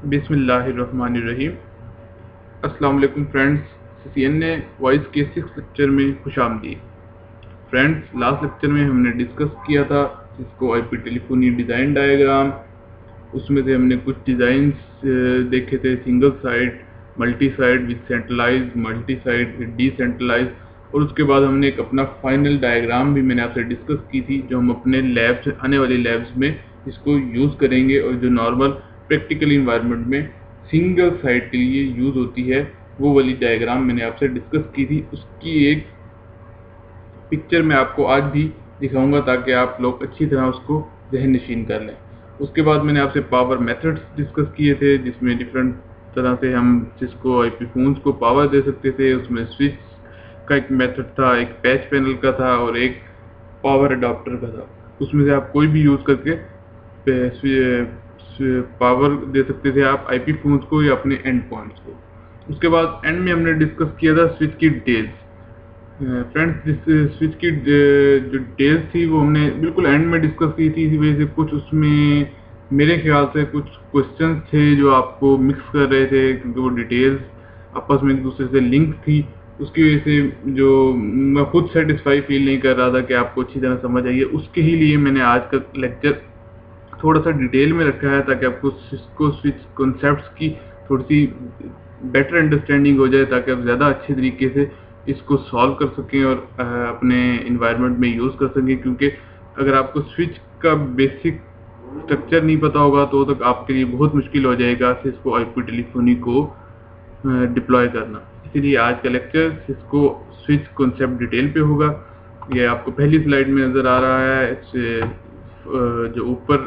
बिस्मिल्लाहिर्रहमानिर्रहीम। अस्सलाम वालेकुम फ्रेंड्स, CCNA वॉइस के 6 लेक्चर में खुशामदीद। फ्रेंड्स, लास्ट लेक्चर में हमने डिस्कस किया था Cisco IP telephony design diagram. उसमें से हमने कुछ डिज़ाइंस देखे थे, single side, multi side with centralize, multi side with decentralize. और उसके बाद हमने एक अपना फाइनल डायग्राम भी मैंने आपसे डिस्कस की थी, जो हम अपने लैब्स, आने वाली लैब्स में इसको यूज़ करेंगे और जो नॉर्मल प्रैक्टिकल इन्वायरमेंट में सिंगल साइड के लिए यूज़ होती है, वो वाली डायग्राम मैंने आपसे डिस्कस की थी। उसकी एक पिक्चर मैं आपको आज भी दिखाऊंगा ताकि आप लोग अच्छी तरह उसको जहन नशीन कर लें। उसके बाद मैंने आपसे पावर मेथड्स डिस्कस किए थे, जिसमें डिफरेंट तरह से हम सिस्को आईपी फोन्स को पावर दे सकते थे। उसमें स्विच का एक मेथड था, एक पैच पैनल का था और एक पावर अडाप्टर का था। उसमें से आप कोई भी यूज़ करके पावर दे सकते थे आप आईपी फोन्स को या अपने एंड पॉइंट्स को। उसके बाद एंड में हमने डिस्कस किया था स्विच की डिटेल्स। फ्रेंड्स, जिस स्विच की जो डिटेल्स थी वो हमने बिल्कुल एंड में डिस्कस की थी। इसी वजह से कुछ उसमें मेरे ख्याल से कुछ क्वेश्चंस थे जो आपको मिक्स कर रहे थे, क्योंकि वो डिटेल्स आपस में एक दूसरे से लिंक थी। उसकी वजह से जो मैं खुद सेटिस्फाई फील नहीं कर रहा था कि आपको अच्छी तरह समझ आइए। उसके ही लिए मैंने आज का लेक्चर थोड़ा सा डिटेल में रखा है, ताकि आपको सिस्को स्विच कॉन्सेप्ट्स की थोड़ी सी बेटर अंडरस्टैंडिंग हो जाए, ताकि आप ज़्यादा अच्छे तरीके से इसको सॉल्व कर सकें और अपने इन्वायरमेंट में यूज़ कर सकें। क्योंकि अगर आपको स्विच का बेसिक स्ट्रक्चर नहीं पता होगा तो तक आपके लिए बहुत मुश्किल हो जाएगा सिस्को आईपी टेलीफोनी को डिप्लॉय करना। इसीलिए आज का lecture Cisco switch concept detail पे होगा। ये आपको पहली स्लाइड में नज़र आ रहा है। जो ऊपर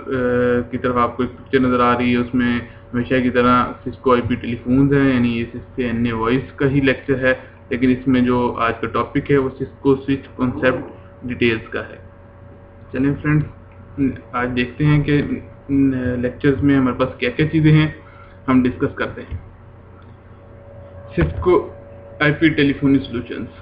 की तरफ आपको एक पिक्चर नज़र आ रही है, उसमें हमेशा की तरह सिस्को आईपी टेलीफोन्स हैं, यानी ये CCNA वॉइस का ही लेक्चर है। लेकिन इसमें जो आज का टॉपिक है वो सिस्को स्विच कॉन्सेप्ट डिटेल्स का है। चलिए फ्रेंड्स, आज देखते हैं कि लेक्चर्स में हमारे पास क्या क्या चीज़ें हैं, हम डिस्कस करते हैं। सिस्को आईपी टेलीफोनी सॉल्यूशंस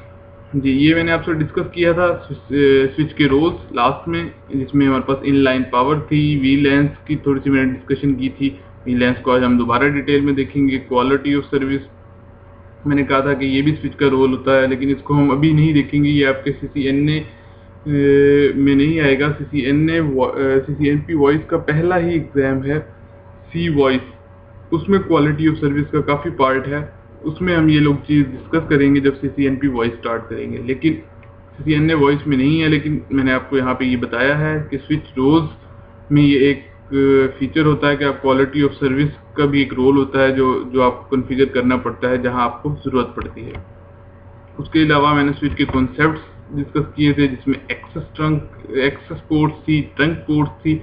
जी, ये मैंने आपसे डिस्कस किया था स्विच के रोल्स लास्ट में, जिसमें हमारे पास इनलाइन पावर थी। VLANs की थोड़ी सी मैंने डिस्कशन की थी। VLANs को आज हम दोबारा डिटेल में देखेंगे। क्वालिटी ऑफ सर्विस मैंने कहा था कि ये भी स्विच का रोल होता है, लेकिन इसको हम अभी नहीं देखेंगे, ये आपके CCNA में नहीं आएगा। CCNP वॉइस का पहला ही एग्जाम है, C वॉइस। उसमें क्वालिटी ऑफ सर्विस का काफ़ी पार्ट है, उसमें हम ये लोग चीज़ डिस्कस करेंगे जब CCNP वॉइस स्टार्ट करेंगे। लेकिन CCNA वॉइस में नहीं है, लेकिन मैंने आपको यहाँ पे ये बताया है कि स्विच रोल्स में ये एक फीचर होता है कि आप क्वालिटी ऑफ सर्विस का भी एक रोल होता है जो आपको कॉन्फ़िगर करना पड़ता है जहाँ आपको ज़रूरत पड़ती है। उसके अलावा मैंने स्विच के कॉन्सेप्ट्स डिस्कस किए थे, जिसमें एक्सेस पोर्ट्स थी, ट्रंक पोर्ट्स थी,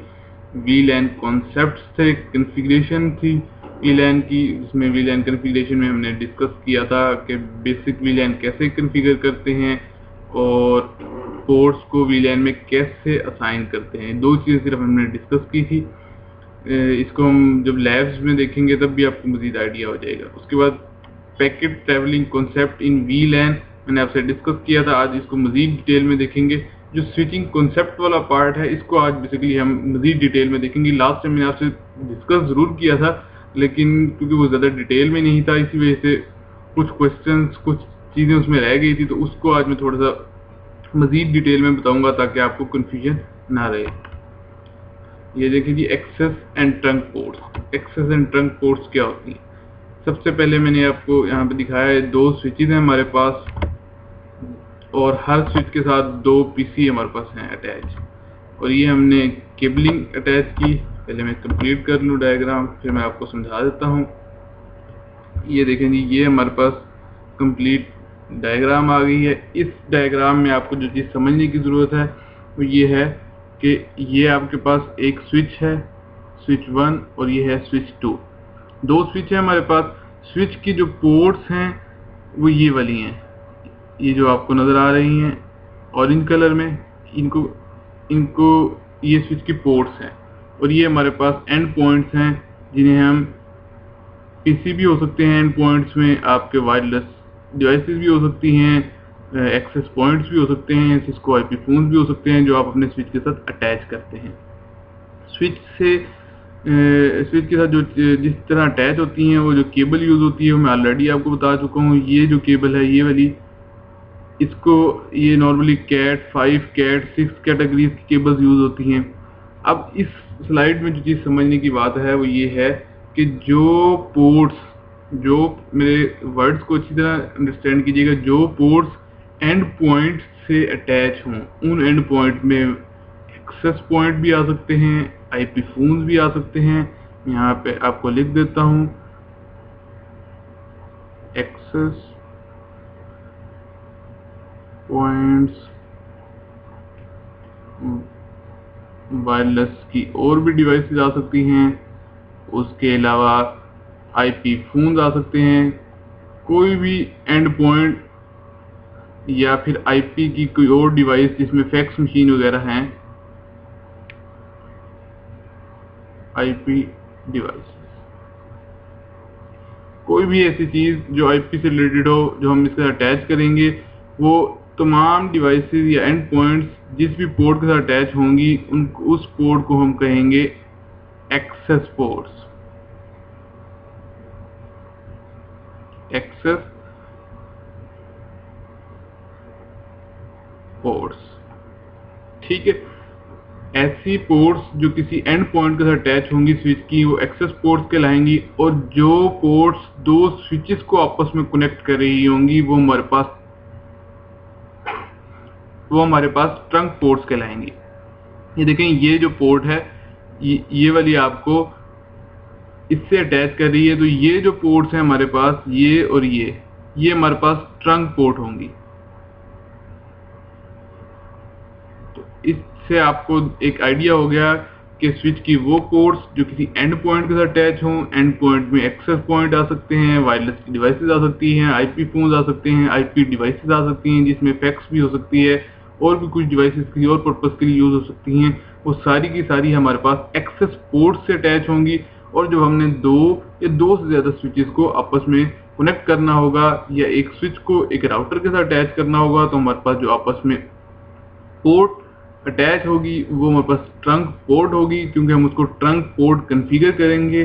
VLAN कॉन्सेप्ट्स थे, कॉन्फ़िगरेशन थी VLAN की। जिसमें VLAN कॉन्फ़िगरेशन में हमने डिस्कस किया था कि बेसिक VLAN कैसे कॉन्फ़िगर करते हैं और पोर्ट्स को VLAN में कैसे असाइन करते हैं। दो चीज़ें सिर्फ हमने डिस्कस की थी। इसको हम जब लैब्स में देखेंगे तब भी आपको मज़ीद आइडिया हो जाएगा। उसके बाद packet travelling concept in VLAN मैंने आपसे डिस्कस किया था, आज इसको मज़ीद डिटेल में देखेंगे। जो स्विचिंग कॉन्सेप्ट वाला पार्ट है, इसको आज बेसिकली हम मज़ीद डिटेल में देखेंगे। लास्ट टाइम मैंने आपसे डिस्कस ज़रूर किया था, लेकिन क्योंकि वो ज़्यादा डिटेल में नहीं था, इसी वजह से कुछ क्वेश्चंस, कुछ चीज़ें उसमें रह गई थी, तो उसको आज मैं थोड़ा सा मज़ीद डिटेल में बताऊँगा ताकि आपको कन्फ्यूजन ना रहे। ये देखिए जी, access and trunk ports. Access and trunk ports क्या होती हैं? सबसे पहले मैंने आपको यहाँ पे दिखाया है, दो स्विचेज हैं हमारे पास और हर स्विच के साथ दो PC हमारे पास हैं अटैच, और ये हमने केबलिंग अटैच की। पहले मैं कंप्लीट कर लूँ डायग्राम, फिर मैं आपको समझा देता हूँ। ये देखें जी, ये हमारे पास कंप्लीट डायग्राम आ गई है। इस डायग्राम में आपको जो चीज़ समझने की ज़रूरत है वो ये है कि ये आपके पास एक स्विच है, स्विच 1, और ये है स्विच 2। दो स्विच है हमारे पास। स्विच की जो पोर्ट्स हैं वो ये वाली हैं, ये जो आपको नज़र आ रही हैं ऑरेंज कलर में, इनको ये स्विच की पोर्ट्स हैं। और ये हमारे पास एंड पॉइंट्स हैं, जिन्हें हम PC भी हो सकते हैं एंड पॉइंट्स में, आपके वायरलेस डिवाइसेस भी हो सकती हैं, एक्सेस पॉइंट्स भी हो सकते हैं, सिस्को आईपी फोन्स भी हो सकते हैं, जो आप अपने स्विच के साथ अटैच करते हैं। स्विच से स्विच के साथ जो जिस तरह अटैच होती हैं, वो जो केबल यूज़ होती है वो मैं ऑलरेडी आपको बता चुका हूँ। ये जो केबल है ये वाली, इसको ये नॉर्मली कैट 5 कैट 6 कैटेगरीज की केबल्स यूज़ होती हैं। अब इस स्लाइड में जो चीज़ समझने की बात है वो ये है कि जो पोर्ट्स, जो मेरे वर्ड्स को अच्छी तरह अंडरस्टैंड कीजिएगा, जो पोर्ट्स एंड पॉइंट से अटैच हों, उन एंड पॉइंट में एक्सेस पॉइंट भी आ सकते हैं, आईपी फोन्स भी आ सकते हैं। यहाँ पे आपको लिख देता हूँ, एक्सेस पॉइंट्स वायरलेस की और भी डिवाइसेस आ सकती हैं, उसके अलावा आईपी फोन्स आ सकते हैं, कोई भी एंड पॉइंट या फिर आईपी की कोई और डिवाइस जिसमें फैक्स मशीन वगैरह हैं, आईपी डिवाइस, कोई भी ऐसी चीज जो आईपी से रिलेटेड हो जो हम इसके साथ अटैच करेंगे, वो तमाम डिवाइसेस या एंड पॉइंट्स जिस भी पोर्ट के साथ अटैच होंगी उस पोर्ट को हम कहेंगे एक्सेस पोर्ट्स। एक्सेस पोर्ट्स, ठीक है। ऐसी पोर्ट्स जो किसी एंड पॉइंट के साथ अटैच होंगी स्विच की, वो एक्सेस पोर्ट्स कहलाएंगी। और जो पोर्ट्स दो स्विचेस को आपस में कनेक्ट कर रही होंगी वो हमारे पास ट्रंक पोर्ट्स कहलाएंगी। ये देखें, ये जो पोर्ट है ये वाली आपको इससे अटैच कर रही है, तो ये जो पोर्ट्स हैं हमारे पास, ये और ये हमारे पास ट्रंक पोर्ट होंगी। तो इससे आपको एक आइडिया हो गया कि स्विच की वो पोर्ट्स जो किसी एंड पॉइंट के साथ अटैच हों, एंड पॉइंट में एक्सेस पॉइंट आ सकते हैं, वायरलेस की डिवाइसेस आ सकती हैं, आईपी फोन्स आ सकते हैं, आईपी डिवाइसेस आ सकती हैं जिसमें फैक्स भी हो सकती है, और भी कुछ डिवाइसेस किसी और पर्पस के लिए यूज हो सकती हैं। वो सारी की सारी हमारे पास एक्सेस पोर्ट से अटैच होंगी। और जब हमने दो से ज्यादा स्विचेस को आपस में कनेक्ट करना होगा या एक स्विच को एक राउटर के साथ अटैच करना होगा, तो हमारे पास जो आपस में पोर्ट अटैच होगी वो हमारे पास ट्रंक पोर्ट होगी, क्योंकि हम उसको ट्रंक पोर्ट कॉन्फ़िगर करेंगे।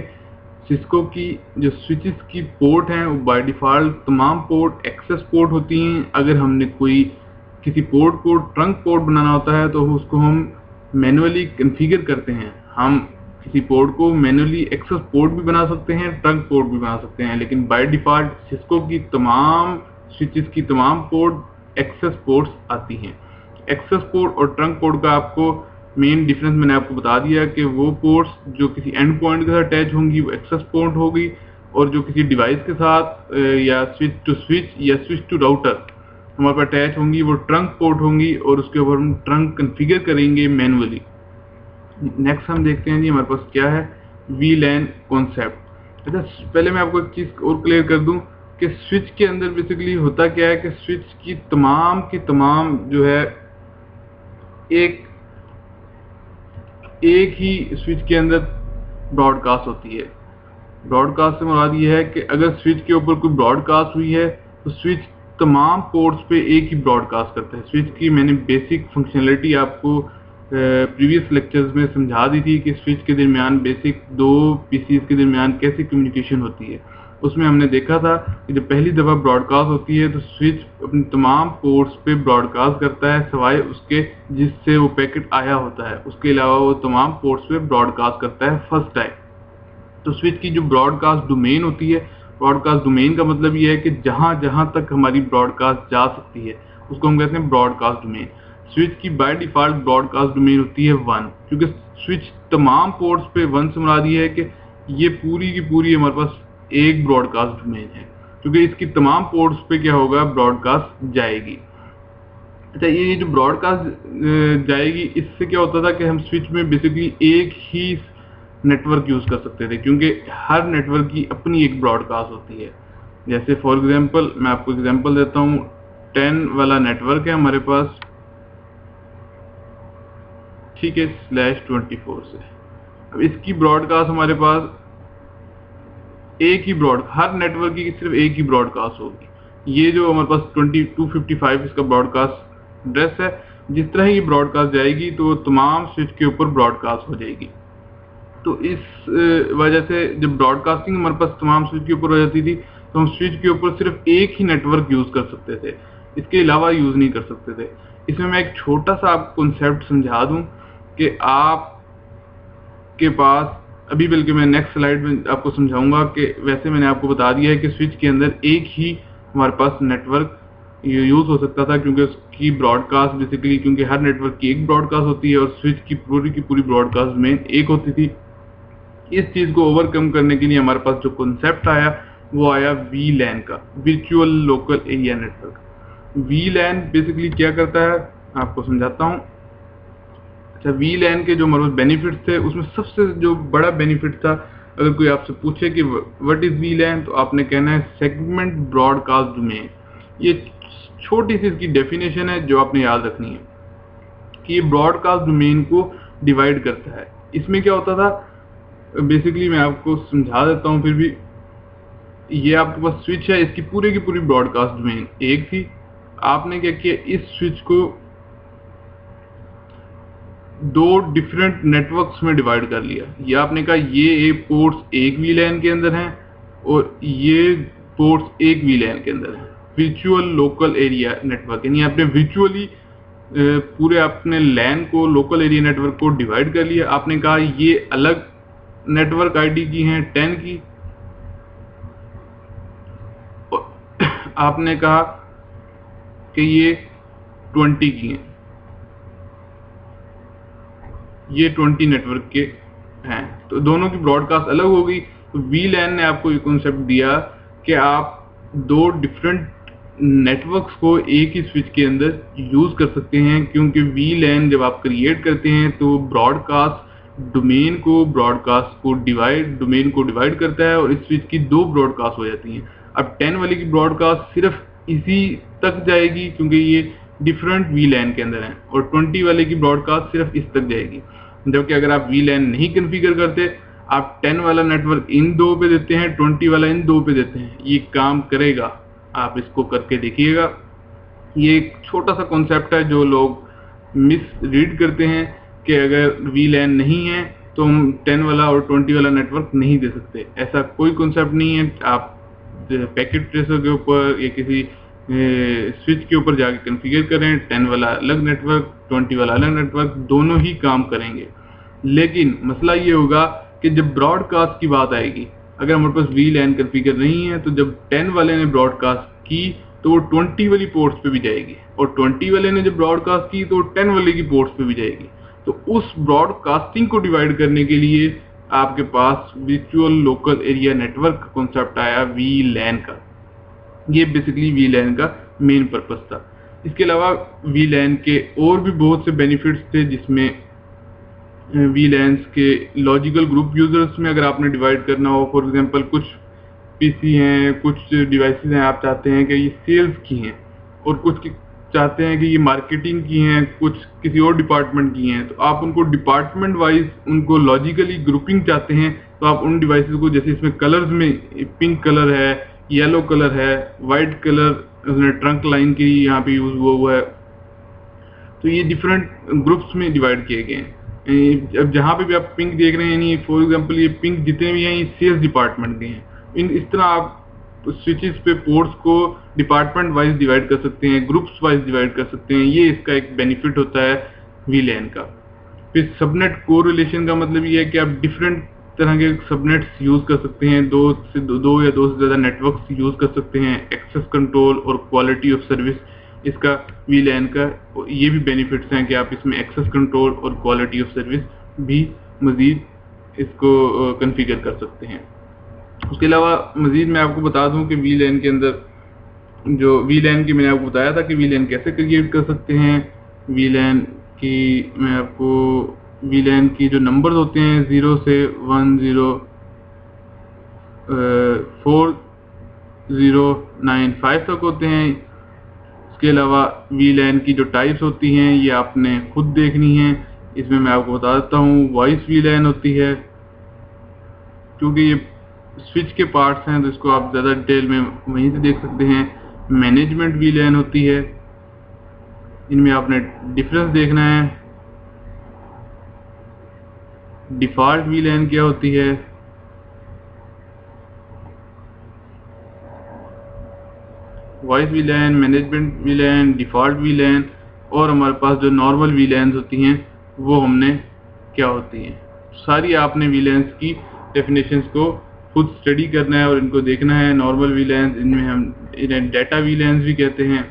सिस्को की जो स्विचेस की पोर्ट हैं वो बाय डिफ़ॉल्ट तमाम पोर्ट एक्सेस पोर्ट होती हैं। अगर हमने किसी पोर्ट को ट्रंक पोर्ट बनाना होता है तो उसको हम मैन्युअली कॉन्फ़िगर करते हैं। हम किसी पोर्ट को मैन्युअली एक्सेस पोर्ट भी बना सकते हैं, ट्रंक पोर्ट भी बना सकते हैं, लेकिन बाय डिफ़ॉल्ट सिस्को की तमाम स्विचेस की तमाम पोर्ट एक्सेस पोर्ट्स आती हैं। एक्सेस पोर्ट और ट्रंक पोर्ट का आपको मेन डिफरेंस मैंने आपको बता दिया कि वो पोर्ट्स जो किसी एंड पॉइंट के साथ अटैच होंगी वो एक्सेस पोर्ट होगी, और जो किसी डिवाइस के साथ या स्विच टू स्विच या स्विच टू राउटर हमारे पास अटैच होंगी वो ट्रंक पोर्ट होंगी, और उसके ऊपर हम ट्रंक कॉन्फ़िगर करेंगे मैनुअली। नेक्स्ट हम देखते हैं जी हमारे पास क्या है, वीलैन कॉन्सेप्ट। अच्छा, पहले मैं आपको एक चीज़ और क्लियर कर दूं कि स्विच के अंदर बेसिकली होता क्या है कि स्विच की तमाम जो है एक ही स्विच के अंदर ब्रॉडकास्ट होती है। ब्रॉडकास्ट से मुराद ये है कि अगर स्विच के ऊपर कोई ब्रॉडकास्ट हुई है तो स्विच तमाम पोर्ट्स पे एक ही ब्रॉडकास्ट करता है। स्विच की मैंने बेसिक फंक्शनलिटी आपको प्रीवियस लेक्चर्स में समझा दी थी कि स्विच के दरमियान बेसिक दो पीसीज के दरमियान कैसे कम्युनिकेशन होती है। उसमें हमने देखा था कि जब पहली दफ़ा ब्रॉडकास्ट होती है तो स्विच अपने तमाम पोर्ट्स पे ब्रॉडकास्ट करता है सिवाय उसके जिससे वो पैकेट आया होता है, उसके अलावा वो तमाम पोर्ट्स पे ब्रॉडकास्ट करता है फर्स्ट टाइम। तो स्विच की जो ब्रॉडकास्ट डोमेन होती है, ब्रॉडकास्ट डोमेन का मतलब ये है कि जहाँ जहाँ तक हमारी ब्रॉडकास्ट जा सकती है उसको हम कहते हैं ब्रॉडकास्ट डोमेन। स्विच की बाय डिफ़ॉल्ट ब्रॉडकास्ट डोमेन होती है 1, क्योंकि स्विच तमाम पोर्ट्स पे 1 से मुराद ये है कि ये पूरी की पूरी हमारे पास एक ब्रॉडकास्ट डोमेन है, क्योंकि इसकी तमाम पोर्ट्स पे क्या होगा, ब्रॉडकास्ट जाएगी। अच्छा, ये जो ब्रॉडकास्ट जाएगी, इससे क्या होता था कि हम स्विच में बेसिकली एक ही नेटवर्क यूज़ कर सकते थे, क्योंकि हर नेटवर्क की अपनी एक ब्रॉडकास्ट होती है। जैसे फॉर एग्जांपल मैं आपको एग्जांपल देता हूँ, 10 वाला नेटवर्क है हमारे पास, ठीक है, /24 से। अब इसकी ब्रॉडकास्ट हमारे पास एक ही हर नेटवर्क की सिर्फ एक ही ब्रॉडकास्ट होगी। ये जो हमारे पास 2255 इसका ब्रॉडकास्ट एड्रेस है, जिस तरह ही ब्रॉडकास्ट जाएगी तो तमाम स्विच के ऊपर ब्रॉडकास्ट हो जाएगी। तो इस वजह से जब ब्रॉडकास्टिंग हमारे पास तमाम स्विच के ऊपर हो जाती थी तो हम स्विच के ऊपर सिर्फ एक ही नेटवर्क यूज कर सकते थे, इसके अलावा यूज नहीं कर सकते थे। इसमें मैं एक छोटा सा आपको कॉन्सेप्ट समझा दूं कि आपके पास अभी, बल्कि मैं नेक्स्ट स्लाइड में आपको समझाऊंगा कि वैसे मैंने आपको बता दिया है कि स्विच के अंदर एक ही हमारे पास नेटवर्क यूज हो सकता था, क्योंकि उसकी ब्रॉडकास्ट बेसिकली, क्योंकि हर नेटवर्क की एक ब्रॉडकास्ट होती है और स्विच की पूरी ब्रॉडकास्ट में एक होती थी। इस चीज को ओवरकम करने के लिए हमारे पास जो कॉन्सेप्ट आया वो आया VLAN का, virtual local area network. VLAN basically क्या करता है आपको समझाता हूँ। अच्छा, VLAN के जो हमारे बेनिफिट्स थे उसमें सबसे जो बड़ा बेनिफिट था, अगर कोई आपसे पूछे कि व्हाट इज VLAN, तो आपने कहना है सेगमेंट ब्रॉडकास्ट डोमेन। ये छोटी सी इसकी डेफिनेशन है जो आपने याद रखनी है कि ये ब्रॉडकास्ट डोमेन को डिवाइड करता है। इसमें क्या होता था बेसिकली, मैं आपको समझा देता हूँ। फिर भी ये आपके पास स्विच है, इसकी की पूरी ब्रॉडकास्ट डोमेन एक थी। आपने क्या किया, इस स्विच को दो डिफरेंट नेटवर्क्स में डिवाइड कर लिया। ये आपने कहा ये पोर्ट्स एक VLAN के अंदर हैं और ये पोर्ट्स एक VLAN के अंदर हैं। वर्चुअल लोकल एरिया नेटवर्क, यानी आपने वर्चुअली पूरे अपने LAN को, लोकल एरिया नेटवर्क को डिवाइड कर लिया। आपने कहा ये अलग नेटवर्क आईडी की हैं 10 की, आपने कहा कि ये 20 की हैं, ये 20 नेटवर्क के हैं, तो दोनों की ब्रॉडकास्ट अलग हो गई। तो VLAN ने आपको ये कॉन्सेप्ट दिया कि आप दो डिफरेंट नेटवर्क्स को एक ही स्विच के अंदर यूज कर सकते हैं, क्योंकि VLAN जब आप क्रिएट करते हैं तो ब्रॉडकास्ट डोमेन को डिवाइड करता है और इस स्विच की दो ब्रॉडकास्ट हो जाती हैं। अब 10 वाले की ब्रॉडकास्ट सिर्फ इसी तक जाएगी क्योंकि ये डिफरेंट VLAN के अंदर है, और 20 वाले की ब्रॉडकास्ट सिर्फ इस तक जाएगी। जबकि अगर आप VLAN नहीं कॉन्फ़िगर करते, आप 10 वाला नेटवर्क इन दो पे देते हैं, 20 वाला इन दो पे देते हैं, ये काम करेगा। आप इसको करके देखिएगा। ये एक छोटा सा कॉन्सेप्ट है जो लोग मिस रीड करते हैं कि अगर VLAN नहीं है तो हम 10 वाला और 20 वाला नेटवर्क नहीं दे सकते। ऐसा कोई कॉन्सेप्ट नहीं है। आप पैकेट ट्रेसर के ऊपर या किसी स्विच के ऊपर जाके कॉन्फ़िगर करें, 10 वाला अलग नेटवर्क, 20 वाला अलग नेटवर्क, दोनों ही काम करेंगे। लेकिन मसला ये होगा कि जब ब्रॉडकास्ट की बात आएगी, अगर हमारे पास VLAN कॉन्फ़िगर नहीं है तो जब 10 वाले ने ब्रॉडकास्ट की तो वो 20 वाली पोर्ट्स पे भी जाएगी, और 20 वाले ने जब ब्रॉडकास्ट की तो 10 वाले की पोर्ट्स पे भी जाएगी। तो उस ब्रॉडकास्टिंग को डिवाइड करने के लिए आपके पास वर्चुअल लोकल एरिया नेटवर्क का कॉन्सेप्ट आया VLAN का। ये बेसिकली VLAN का मेन पर्पस था। इसके अलावा VLAN के और भी बहुत से बेनिफिट्स थे, जिसमें VLANs के लॉजिकल ग्रुप यूजर्स में अगर आपने डिवाइड करना हो, फॉर एग्जांपल कुछ PC हैं, कुछ डिवाइसेस हैं, आप चाहते हैं कि ये सेल्स की हैं और कुछ चाहते हैं कि ये मार्केटिंग की हैं, कुछ किसी और डिपार्टमेंट की हैं, तो आप उनको डिपार्टमेंट वाइज उनको लॉजिकली ग्रुपिंग चाहते हैं, तो आप उन डिवाइसेस को, जैसे इसमें कलर्स में पिंक कलर है, येलो कलर है, वाइट कलर ट्रंक लाइन की यहाँ पे यूज हुआ है, तो ये डिफरेंट ग्रुप्स में डिवाइड किए गए हैं। अब जहाँ पे भी आप पिंक देख रहे हैं, यानी फॉर एग्जांपल ये पिंक जितने भी हैं ये सेल्स डिपार्टमेंट के हैं। इस तरह आप स्विचेस पे पोर्ट्स को डिपार्टमेंट वाइज डिवाइड कर सकते हैं, ग्रुप्स वाइज डिवाइड कर सकते हैं। ये इसका एक बेनिफिट होता है VLAN का। फिर सबनेट कोरिलेशन का मतलब ये है कि आप डिफरेंट तरह के सबनेट्स यूज कर सकते हैं, दो या दो से ज्यादा नेटवर्क्स यूज कर सकते हैं। एक्सेस कंट्रोल और क्वालिटी ऑफ सर्विस इसका VLAN का ये भी बेनिफिट्स हैं कि आप इसमें एक्सेस कंट्रोल और क्वालिटी ऑफ सर्विस भी मजीद इसको कॉन्फ़िगर कर सकते हैं। उसके अलावा मजीद मैं आपको बता दूं कि VLAN के अंदर जो VLAN की मैंने आपको बताया था कि VLAN कैसे क्रिएट कर सकते हैं। VLAN की मैं आपको VLAN की जो नंबर्स होते हैं 0 से 104095 तक होते हैं। इसके अलावा VLAN की जो टाइप्स होती हैं ये आपने खुद देखनी है। इसमें मैं आपको बता देता हूँ, वॉइस VLAN होती है, क्योंकि ये स्विच के पार्ट्स हैं तो इसको आप ज़्यादा डिटेल में वहीं से देख सकते हैं। मैनेजमेंट VLAN होती है, इनमें आपने डिफरेंस देखना है। डिफ़ॉल्ट वीलैन क्या होती है, वॉइस वीलैन, मैनेजमेंट वीलैन, डिफ़ॉल्ट वीलैन, और हमारे पास जो नॉर्मल वीलैन्स होती हैं वो हमने क्या होती हैं। सारी आपने वीलैन्स की डेफिनेशंस को खुद स्टडी करना है और इनको देखना है। नॉर्मल वीलैन्स, इनमें हम इन्हें डाटा वीलैन्स भी कहते हैं,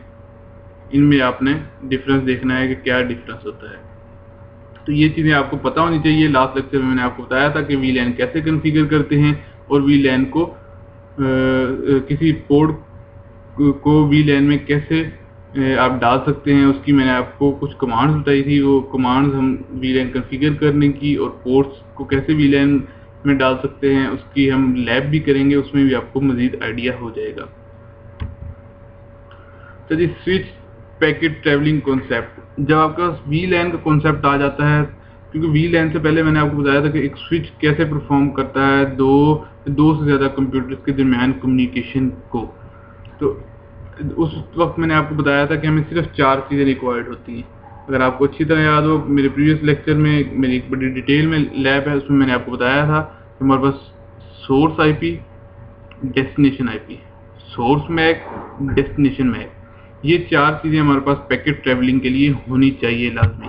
इनमें आपने डिफरेंस देखना है कि क्या डिफरेंस होता है। तो ये चीज़ें आपको पता होनी चाहिए। लास्ट लेक्चर में मैंने आपको बताया था कि वीलैन कैसे कॉन्फ़िगर करते हैं और वीलैन को किसी पोर्ट को वीलैन में कैसे आप डाल सकते हैं, उसकी मैंने आपको कुछ कमांड्स बताई थी। वो कमांड्स हम वीलैन कॉन्फ़िगर करने की और पोर्ट्स को कैसे वीलैन में डाल सकते हैं उसकी हम लैब भी करेंगे, उसमें भी आपको मज़ीद आइडिया हो जाएगा। तो जी स्विच पैकेट ट्रैवलिंग कॉन्सेप्ट, जब आपके पास वीलैन का कॉन्सेप्ट आ जाता है, क्योंकि वीलैन से पहले मैंने आपको बताया था कि एक स्विच कैसे परफॉर्म करता है दो से ज़्यादा कंप्यूटर्स के दरमियान कम्युनिकेशन को। तो उस वक्त मैंने आपको बताया था कि हमें सिर्फ 4 चीज़ें रिक्वायर्ड होती हैं। अगर आपको अच्छी तरह याद हो, मेरे प्रीवियस लेक्चर में मेरी एक बड़ी डिटेल में लैब है, उसमें मैंने आपको बताया था कि हमारे पास source IP, destination IP, source MAC, destination MAC, ये 4 चीज़ें हमारे पास पैकेट ट्रैवलिंग के लिए होनी चाहिए लाजमी।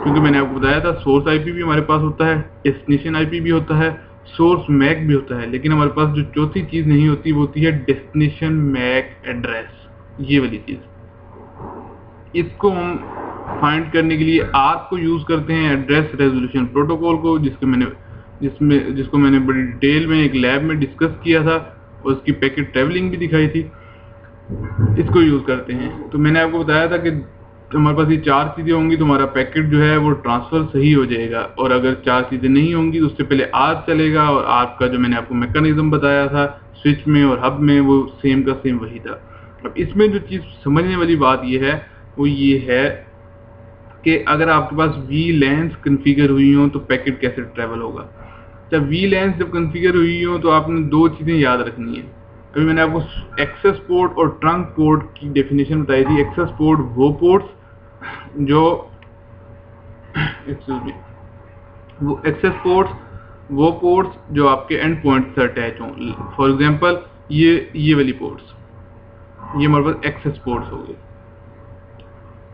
क्योंकि मैंने आपको बताया था सोर्स आईपी भी हमारे पास होता है, डेस्टिनेशन आईपी भी होता है, सोर्स मैक भी होता है, लेकिन हमारे पास जो चौथी चीज़ नहीं होती वो होती है डेस्टिनेशन मैक एड्रेस, ये वाली चीज़। इसको हम फाइंड करने के लिए आर्क को यूज़ करते हैं, एड्रेस रेजोल्यूशन प्रोटोकॉल को, जिसको मैंने बड़ी डिटेल में एक लैब में डिस्कस किया था और उसकी पैकेट ट्रैवलिंग भी दिखाई थी। इसको यूज़ करते हैं। तो मैंने आपको बताया था कि हमारे पास ये 4 चीज़ें होंगी तो हमारा पैकेट जो है वो ट्रांसफ़र सही हो जाएगा, और अगर 4 चीज़ें नहीं होंगी तो उससे पहले आर्क चलेगा, और आर्क का जो मैंने आपको मैकेनिज्म बताया था स्विच में और हब में वो सेम का सेम वही था। अब इसमें जो चीज़ समझने वाली बात ये है वो ये है कि अगर आपके पास वीलैन्स कॉन्फ़िगर हुई हों तो पैकेट कैसे ट्रैवल होगा। जब वीलैन्स जब कॉन्फ़िगर हुई हों तो आपने 2 चीज़ें याद रखनी है। अभी मैंने आपको एक्सेस पोर्ट और ट्रंक पोर्ट की डेफिनेशन बताई थी। एक्सेस पोर्ट वो पोर्ट्स जो वो पोर्ट्स जो आपके एंड पॉइंट से अटैच हों। फॉर एग्जांपल ये वाली पोर्ट्स, ये हमारे पास एक्सेस पोर्ट्स हो गए।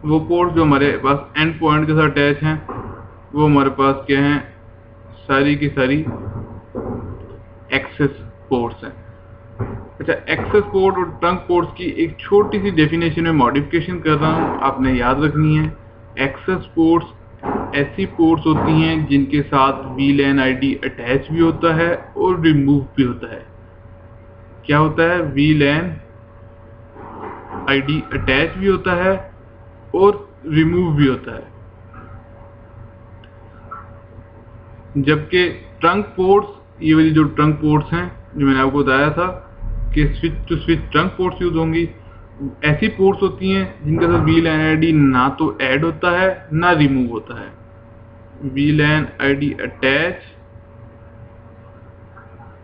वो पोर्ट्स जो हमारे पास एंड पॉइंट के साथ अटैच हैं वो हमारे पास क्या हैं, सारी की सारी एक्सेस पोर्ट्स हैं। अच्छा, एक्सेस पोर्ट और ट्रंक पोर्ट्स की एक छोटी सी डेफिनेशन में मॉडिफिकेशन कर रहा हूँ, आपने याद रखनी है। एक्सेस पोर्ट्स ऐसी पोर्ट्स होती हैं जिनके साथ वीलैन आईडी अटैच भी होता है और रिमूव भी होता है। क्या होता है, वीलैन आईडी अटैच भी होता है और रिमूव भी होता है। जबकि ट्रंक पोर्ट्स, ये वाली जो ट्रंक पोर्ट्स हैं जो मैंने आपको बताया था कि switch to switch trunk ports use होंगी, ऐसी पोर्ट्स होती हैं जिनके साथ वीलैन आईडी ना तो ऐड होता है ना रिमूव होता है। वीलैन आईडी अटैच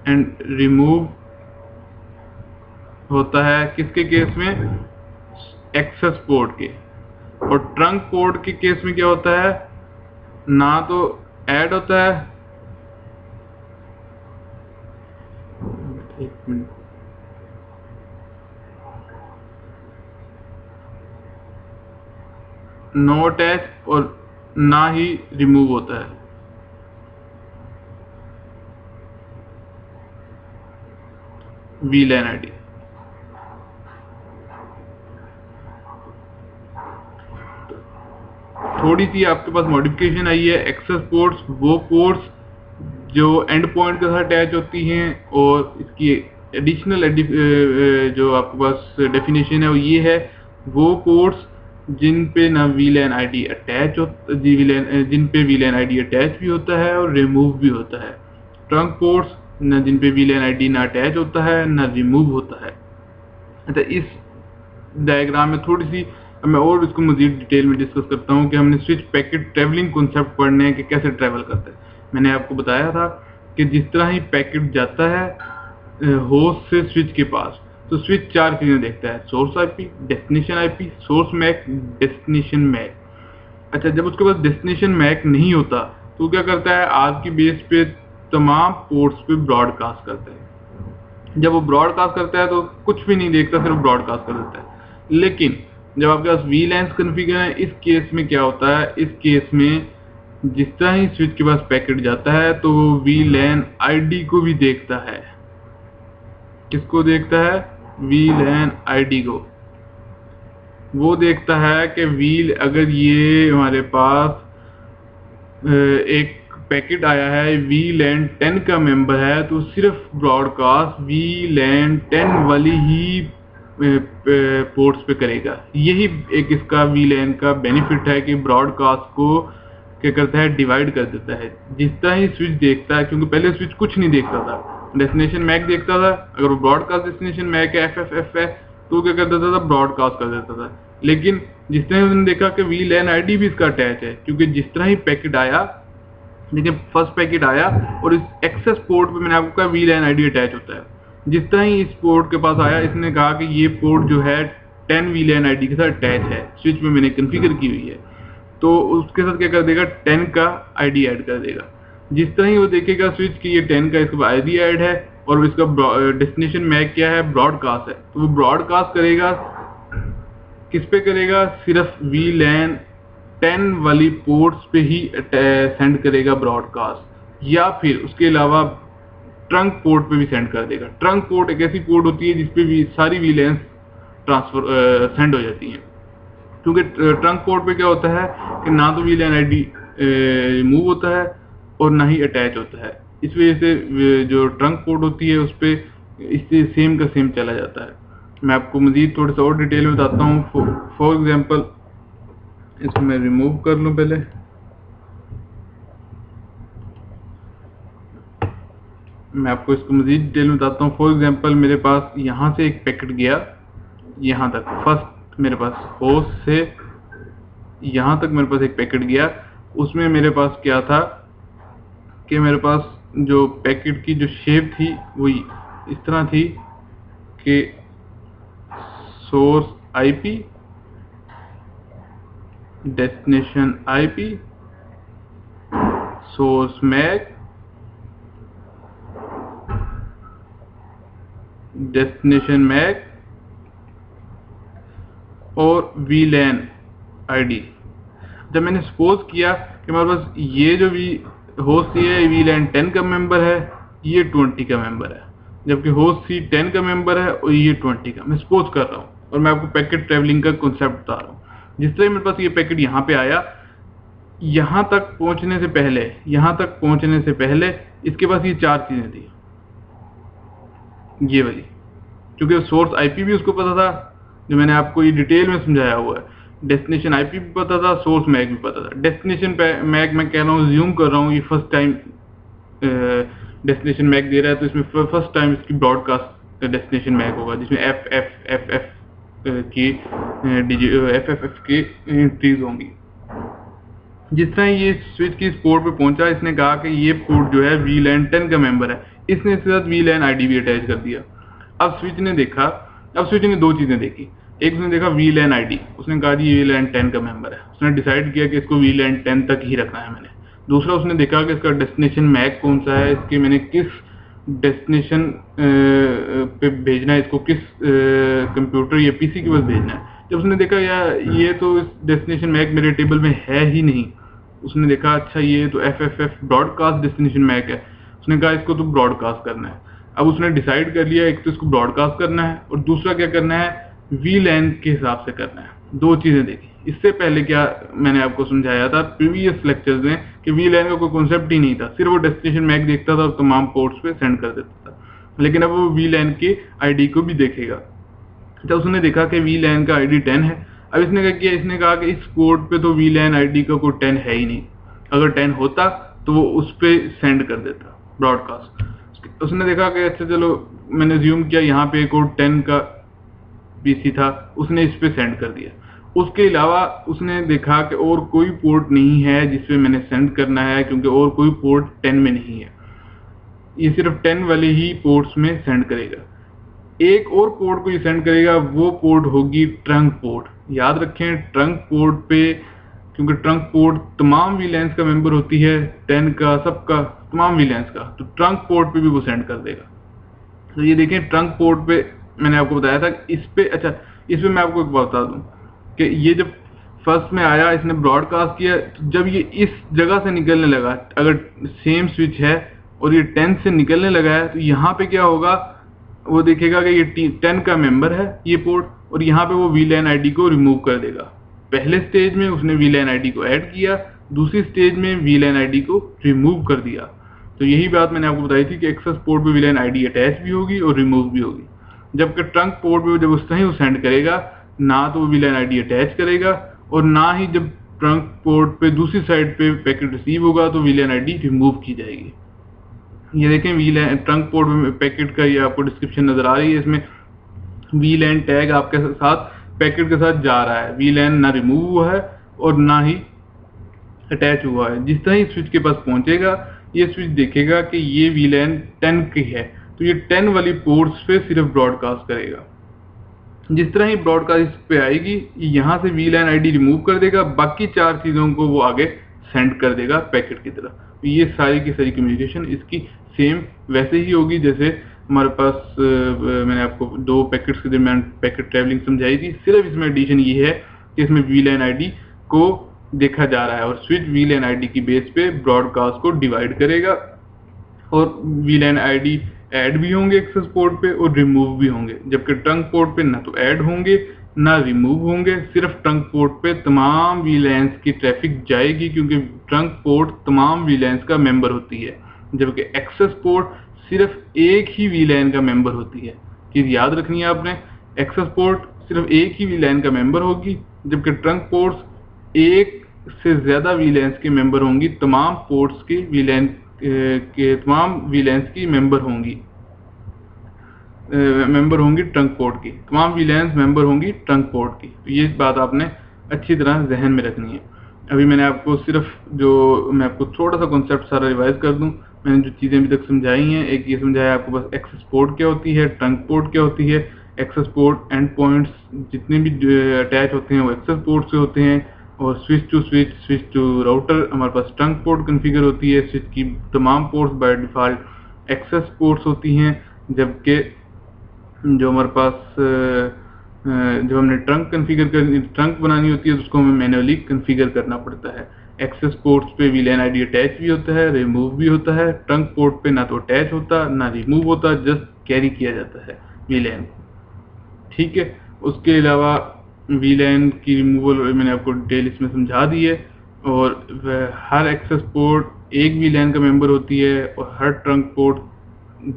एंड रिमूव होता है किसके केस में, एक्सेस पोर्ट के। और ट्रंक पोर्ट के केस में क्या होता है, ना तो ऐड होता है, एक मिनट, नो अटैच और ना ही रिमूव होता है। वीलैन आईडी थोड़ी सी आपके पास मॉडिफिकेशन आई है। एक्सेस पोर्ट्स वो पोर्ट्स जो एंड पॉइंट के साथ अटैच होती हैं, और इसकी एडिशनल जो आपके पास डेफिनेशन है वो ये है, वो पोर्ट्स जिन पे ना वीलैन आईडी अटैच होता, जिन पे वीलैन आईडी अटैच भी होता है और रिमूव भी होता है। ट्रंक पोर्ट्स न जिन पे वीलैन आईडी ना अटैच होता है ना रिमूव होता है। अच्छा, इस डायग्राम में थोड़ी सी मैं और इसको मजीद डिटेल में डिस्कस करता हूँ कि हमने स्विच पैकेट ट्रैवलिंग कॉन्सेप्ट पढ़ने हैं कि कैसे ट्रैवल करता है। मैंने आपको बताया था कि जिस तरह ही पैकेट जाता है होस्ट से स्विच के पास, तो स्विच 4 चीज़ें देखता है, source IP, destination IP, source MAC, destination MAC. अच्छा, जब उसके पास डेस्टिनेशन मैक नहीं होता तो क्या करता है, आज की बेस पे तमाम पोर्ट्स पे ब्रॉडकास्ट करता है। जब वो ब्रॉडकास्ट करता है तो कुछ भी नहीं देखता, सिर्फ ब्रॉडकास्ट कर देता है। लेकिन जब आपके पास VLANs कॉन्फ़िगर है, इस केस में क्या होता है, इस केस में जिस तरह ही स्विच के पास पैकेट जाता है तो वो VLAN ID को भी देखता है। किसको देखता है? VLAN ID को। वो देखता है कि अगर ये हमारे पास एक पैकेट आया है, VLAN 10 का मेंबर है, तो सिर्फ ब्रॉडकास्ट VLAN 10 वाली ही पोर्ट्स पे करेगा। यही एक इसका VLAN का बेनिफिट है कि ब्रॉडकास्ट को क्या करता है, डिवाइड कर देता है। जिस तरह ही स्विच देखता है, क्योंकि पहले स्विच कुछ नहीं देखता था, डेस्टिनेशन मैक देखता था। अगर वो ब्रॉडकास्ट डेस्टिनेशन मैक है, FFF है, तो क्या कर देता था, ब्रॉडकास्ट कर देता था। लेकिन जिस तरह उसने देखा कि VLAN ID भी इसका अटैच है, क्योंकि जिस तरह ही पैकेट आया, देखिए फर्स्ट पैकेट आया और इस एक्सेस पोर्ट पे मैंने आपको कहा VLAN ID अटैच होता है। जिस तरह ही इस पोर्ट के पास आया, इसने कहा कि ये पोर्ट जो है 10 VLAN ID के साथ अटैच है, स्विच में मैंने कॉन्फ़िगर की हुई है, तो उसके साथ क्या कर देगा, 10 का ID ऐड कर देगा। जिस तरह ही वो देखेगा स्विच की ये 10 का इसका ID ऐड है और इसका डेस्टिनेशन मैक क्या है, ब्रॉडकास्ट है, तो वो ब्रॉडकास्ट करेगा। किस पे करेगा? सिर्फ VLAN 10 वाली पोर्ट्स पे ही सेंड करेगा ब्रॉडकास्ट, या फिर उसके अलावा ट्रंक पोर्ट पे भी सेंड कर देगा। ट्रंक पोर्ट एक ऐसी पोर्ट होती है जिसपे भी सारी VLANs ट्रांसफर सेंड हो जाती हैं, क्योंकि ट्रंक पोर्ट पे क्या होता है कि ना तो VLAN ID मूव होता है और ना ही अटैच होता है। इस वजह से जो ट्रंक पोर्ट होती है उस पर इससे सेम का सेम चला जाता है। मैं आपको मजीद थोड़ा सा और डिटेल में बताता हूँ। फॉर एग्जांपल इसको मैं रिमूव कर लूँ पहले। मैं आपको इसको मजीद डिटेल में बताता हूँ। फॉर एग्जांपल मेरे पास यहाँ से एक पैकेट गया यहाँ तक, फर्स्ट मेरे पास होस्ट से यहाँ तक मेरे पास एक पैकेट गया। उसमें मेरे पास क्या था कि मेरे पास जो पैकेट की जो शेप थी वो इस तरह थी कि source IP, destination IP, source MAC, destination MAC और VLAN ID। जब मैंने सपोज किया कि मेरे पास ये जो होस्ट C है VLAN 10 का मेंबर है, ये 20 का मेंबर है, जबकि होस्ट C 10 का मेंबर है और ये 20 का, मैं सपोज कर रहा हूँ और मैं आपको पैकेट ट्रैवलिंग का कॉन्सेप्ट बता रहा हूँ। जिस तरह मेरे पास ये पैकेट यहाँ पे आया, यहाँ तक पहुँचने से पहले इसके पास ये 4 चीज़ें थी, ये वाली, क्योंकि सोर्स IP भी उसको पता था, जो मैंने आपको ये डिटेल में समझाया हुआ है। डेस्टिनेशन IP भी पता था, सोर्स मैक भी पता था। डेस्टिनेशन मैक मैं कह रहा हूँ, ज्यूम कर रहा हूँ, ये फर्स्ट टाइम डेस्टिनेशन मैक दे रहा है, तो इसमें फर्स्ट टाइम इसकी ब्रॉडकास्ट डेस्टिनेशन मैक होगा, जिसमें FFF की एंट्रीज होंगी। जिस तरह ये स्विच की इस पोर्ट पे पहुंचा, इसने कहा कि ये पोर्ट जो है VLAN 10 का मेंबर है, इसने इसके साथ VLAN ID भी अटैच कर दिया। अब स्विच ने दो चीजें देखी। एक उसने देखा VLAN ID, उसने कहा जी ये VLAN 10 का मेंबर है, उसने डिसाइड किया कि इसको VLAN 10 तक ही रखना है मैंने। दूसरा उसने देखा कि इसका डेस्टिनेशन मैक कौन सा है, इसके मैंने किस डेस्टिनेशन पे भेजना है, इसको किस कंप्यूटर या PC के पास भेजना है। जब उसने देखा यार ये तो इस डेस्टिनेशन मैक मेरे टेबल में है ही नहीं, उसने देखा अच्छा ये तो FFF ब्रॉडकास्ट डेस्टिनेशन मैक है, उसने कहा इसको तो ब्रॉडकास्ट करना है। अब उसने डिसाइड कर लिया, एक तो इसको ब्रॉडकास्ट करना है और दूसरा क्या करना है, VLAN के हिसाब से करना है। दो चीजें देखी। इससे पहले क्या मैंने आपको समझाया था प्रीवियस लेक्चर्स में कि VLAN का कोई कॉन्सेप्ट ही नहीं था, सिर्फ वो डेस्टिनेशन मैक देखता था और तमाम पोर्ट्स पे सेंड कर देता था। लेकिन अब वो VLAN के ID को भी देखेगा। जब उसने देखा कि VLAN का ID 10 है, अब इसने क्या किया, इसने कहा कि इस पोर्ट पे तो VLAN ID का कोई 10 है ही नहीं, अगर 10 होता तो वो उस पर सेंड कर देता ब्रॉडकास्ट। उसने देखा कि अच्छा चलो, मैंने ज्यूम किया यहाँ पे एक और 10 का PC था, उसने इस पे सेंड कर दिया। उसके अलावा उसने देखा कि और कोई पोर्ट नहीं है जिसपे मैंने सेंड करना है, क्योंकि और कोई पोर्ट 10 में नहीं है, ये सिर्फ 10 वाले ही पोर्ट्स में सेंड करेगा। एक और पोर्ट को ये सेंड करेगा, वो पोर्ट होगी ट्रंक पोर्ट। याद रखें ट्रंक पोर्ट पे, क्योंकि ट्रंक पोर्ट तमाम वीलैंस का मेंबर होती है, 10 का, सबका, तमाम वीलैंस का, तो ट्रंक पोर्ट पे भी वो सेंड कर देगा। तो ये देखें ट्रंक पोर्ट पे मैंने आपको बताया था, इस पे अच्छा इस पे मैं आपको एक बात बता दूं कि ये जब फर्स्ट में आया, इसने ब्रॉडकास्ट किया, तो जब ये इस जगह से निकलने लगा, अगर सेम स्विच है और ये 10 से निकलने लगा है, तो यहाँ पे क्या होगा, वो देखेगा कि ये 10 का मेंबर है ये पोर्ट, और यहाँ पे वो VLAN आईडी को रिमूव कर देगा। पहले स्टेज में उसने VLAN आईडी को ऐड किया, दूसरी स्टेज में VLAN आईडी को रिमूव कर दिया। तो यही बात मैंने आपको बताई थी कि एक्सेस पोर्ट पे VLAN आईडी अटैच भी होगी और रिमूव भी होगी, जबकि ट्रंक पोर्ट पे जब उससे ही वो सेंड करेगा, ना तो वो VLAN आईडी अटैच करेगा और ना ही जब ट्रंक पोर्ट पे दूसरी साइड पे पैकेट रिसीव होगा तो VLAN आईडी रिमूव की जाएगी। ये देखें VLAN ट्रंक पोर्ट में पैकेट का, ये आपको डिस्क्रिप्शन नजर आ रही है, इसमें VLAN टैग आपके साथ पैकेट के साथ जा रहा है, VLAN ना रिमूव हुआ है और ना ही अटैच हुआ है। जिस तरह ही स्विच के पास पहुंचेगा, ये स्विच देखेगा कि ये VLAN 10 की है, तो ये 10 वाली पोर्ट्स पे सिर्फ ब्रॉडकास्ट करेगा। जिस तरह ही ब्रॉडकास्ट इस पे आएगी, यहाँ से VLAN आईडी रिमूव कर देगा, बाकी 4 चीज़ों को वो आगे सेंड कर देगा पैकेट की तरफ। तो ये सारी की सारी कम्युनिकेशन इसकी सेम वैसे ही होगी जैसे हमारे पास मैंने आपको 2 पैकेट्स के दरमियान पैकेट ट्रैवलिंग समझाई थी। सिर्फ इसमें एडिशन ये है कि इसमें VLAN आईडी को देखा जा रहा है और स्विच VLAN आईडी की बेस पे ब्रॉडकास्ट को डिवाइड करेगा, और VLAN आईडी ऐड भी होंगे एक्सेस पोर्ट पे और रिमूव भी होंगे, जबकि ट्रंक पोर्ट पे ना तो ऐड होंगे ना रिमूव होंगे। सिर्फ ट्रंक पोर्ट पे तमाम VLANs की ट्रैफिक जाएगी, क्योंकि ट्रंक पोर्ट तमाम VLANs का मेंबर होती है, जबकि एक्सेस पोर्ट सिर्फ एक ही VLAN का मेंबर होती है। चीज याद रखनी है आपने, एक्सेस पोर्ट सिर्फ एक ही VLAN का मेंबर होगी, जबकि ट्रंक पोर्ट्स एक से ज्यादा VLANs के मेंबर होंगी, तमाम पोर्ट्स की VLAN के तमाम VLANs की मेंबर होंगी ट्रंक पोर्ट की, तमाम VLANs मेंबर होंगी ट्रंक पोर्ट की। तो ये बात आपने अच्छी तरह जहन में रखनी है। अभी मैंने आपको मैं आपको थोड़ा सा कॉन्सेप्ट सारा रिवाइज कर दूं। मैंने जो चीज़ें अभी तक समझाई हैं, एक ये समझाया आपको बस एक्सेस पोर्ट क्या होती है, ट्रंक पोर्ट क्या होती है। एक्सेस पोर्ट एंड पॉइंट्स जितने भी अटैच होते हैं वो एक्सेस पोर्ट से होते हैं, और स्विच टू राउटर हमारे पास ट्रंक पोर्ट कॉन्फ़िगर होती है। स्विच की तमाम ports by default access ports होती हैं, जबकि जो हमारे पास जब हमने ट्रंक बनानी होती है तो उसको हमें मैन्युअली कॉन्फ़िगर करना पड़ता है। एक्सेस पोर्ट्स पे VLAN आईडी अटैच भी होता है, रिमूव भी होता है। ट्रंक पोर्ट पे ना तो अटैच होता ना रिमूव होता, जस्ट कैरी किया जाता है VLAN को, ठीक है। उसके अलावा VLAN की रिमूवल मैंने आपको डिटेल इसमें समझा दी है, और हर एक्सेस पोर्ट एक VLAN का मेंबर होती है, और हर ट्रंक पोर्ट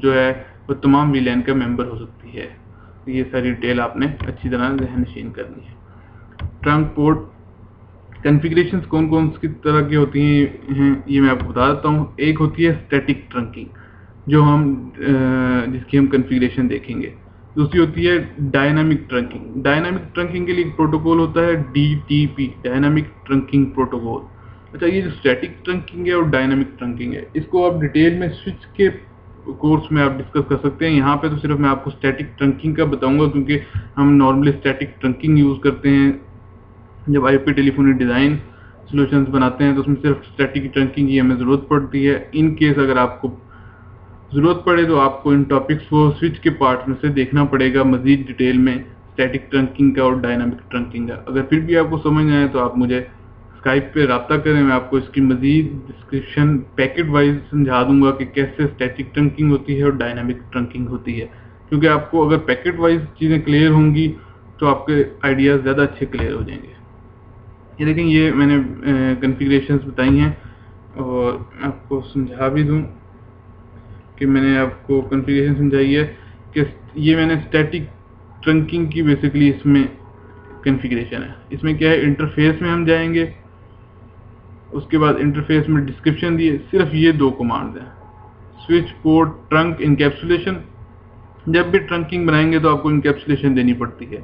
जो है वो तमाम VLAN का मेंबर हो सकती है। ये सारी डिटेल आपने अच्छी तरह ज़हननशीन करनी है। ट्रंक पोर्ट कॉन्फ़िगरेशंस कौन कौन सी तरह की होती हैं ये मैं आपको बता देता हूँ। एक होती है स्टैटिक ट्रंकिंग, जिसकी हम कॉन्फ़िगरेशन देखेंगे। दूसरी होती है डायनामिक ट्रंकिंग। डायनामिक ट्रंकिंग के लिए एक प्रोटोकॉल होता है DTP, डायनामिक ट्रंकिंग प्रोटोकॉल। अच्छा, ये जो स्टैटिक ट्रंकिंग है और डायनामिक ट्रंकिंग है, इसको आप डिटेल में स्विच के कोर्स में आप डिस्कस कर सकते हैं। यहाँ पे तो सिर्फ मैं आपको स्टैटिक ट्रंकिंग का बताऊंगा, क्योंकि हम नॉर्मली स्टैटिक ट्रंकिंग यूज़ करते हैं जब IP टेलीफोनी डिज़ाइन सॉल्यूशंस बनाते हैं, तो उसमें सिर्फ स्टैटिक ट्रंकिंग की हमें ज़रूरत पड़ती है। इन केस अगर आपको ज़रूरत पड़े तो आपको इन टॉपिक्स को स्विच के पार्ट में से देखना पड़ेगा मज़ीद डिटेल में, स्टैटिक ट्रंकिंग का और डायनामिक ट्रंकिंग का। अगर फिर भी आपको समझ आए तो आप मुझे स्काइप पे रब्ता करें, मैं आपको इसकी मज़ीद डिस्क्रिप्शन पैकेट वाइज समझा दूंगा कि कैसे स्टैटिक ट्रंकिंग होती है और डायनामिक ट्रंकिंग होती है। क्योंकि आपको अगर पैकेट वाइज चीज़ें क्लियर होंगी तो आपके आइडियाज़ ज़्यादा अच्छे क्लियर हो जाएंगे। ये देखें, ये मैंने कॉन्फ़िगरेशंस बताई हैं, और आपको समझा भी दूं कि मैंने आपको कॉन्फ़िगरेशन समझाई है कि ये मैंने स्टैटिक ट्रंकिंग की बेसिकली इसमें कॉन्फ़िगरेशन है। इसमें क्या है, इंटरफेस में हम जाएंगे, उसके बाद इंटरफेस में डिस्क्रिप्शन दिए, सिर्फ ये 2 कमांड्स हैं, स्विच पोर्ट ट्रंक इनकैप्सुलेशन। जब भी ट्रंकिंग बनाएंगे तो आपको इनकैप्सुलेशन देनी पड़ती है।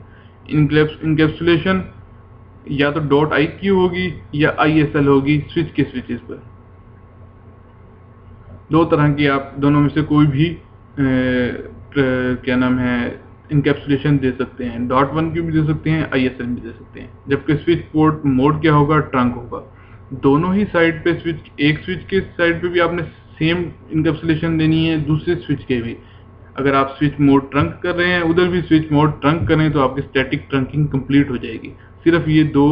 इनकैप्सुलेशन या तो .iq होगी या ISL होगी स्विच के स्विचेस पर। 2 तरह की, आप दोनों में से कोई भी क्या नाम है इनकैप्सुलेशन दे सकते हैं, .1 की भी दे सकते हैं, ISL भी दे सकते हैं। जबकि स्विच पोर्ट मोड क्या होगा, ट्रंक होगा। दोनों ही साइड पे एक स्विच के साइड पे भी आपने सेम इनकैप्सुलेशन देनी है, दूसरे स्विच के भी। अगर आप स्विच मोड ट्रंक कर रहे हैं, उधर भी स्विच मोड ट्रंक करें, तो आपकी स्टैटिक ट्रंकिंग कंप्लीट हो जाएगी। सिर्फ ये दो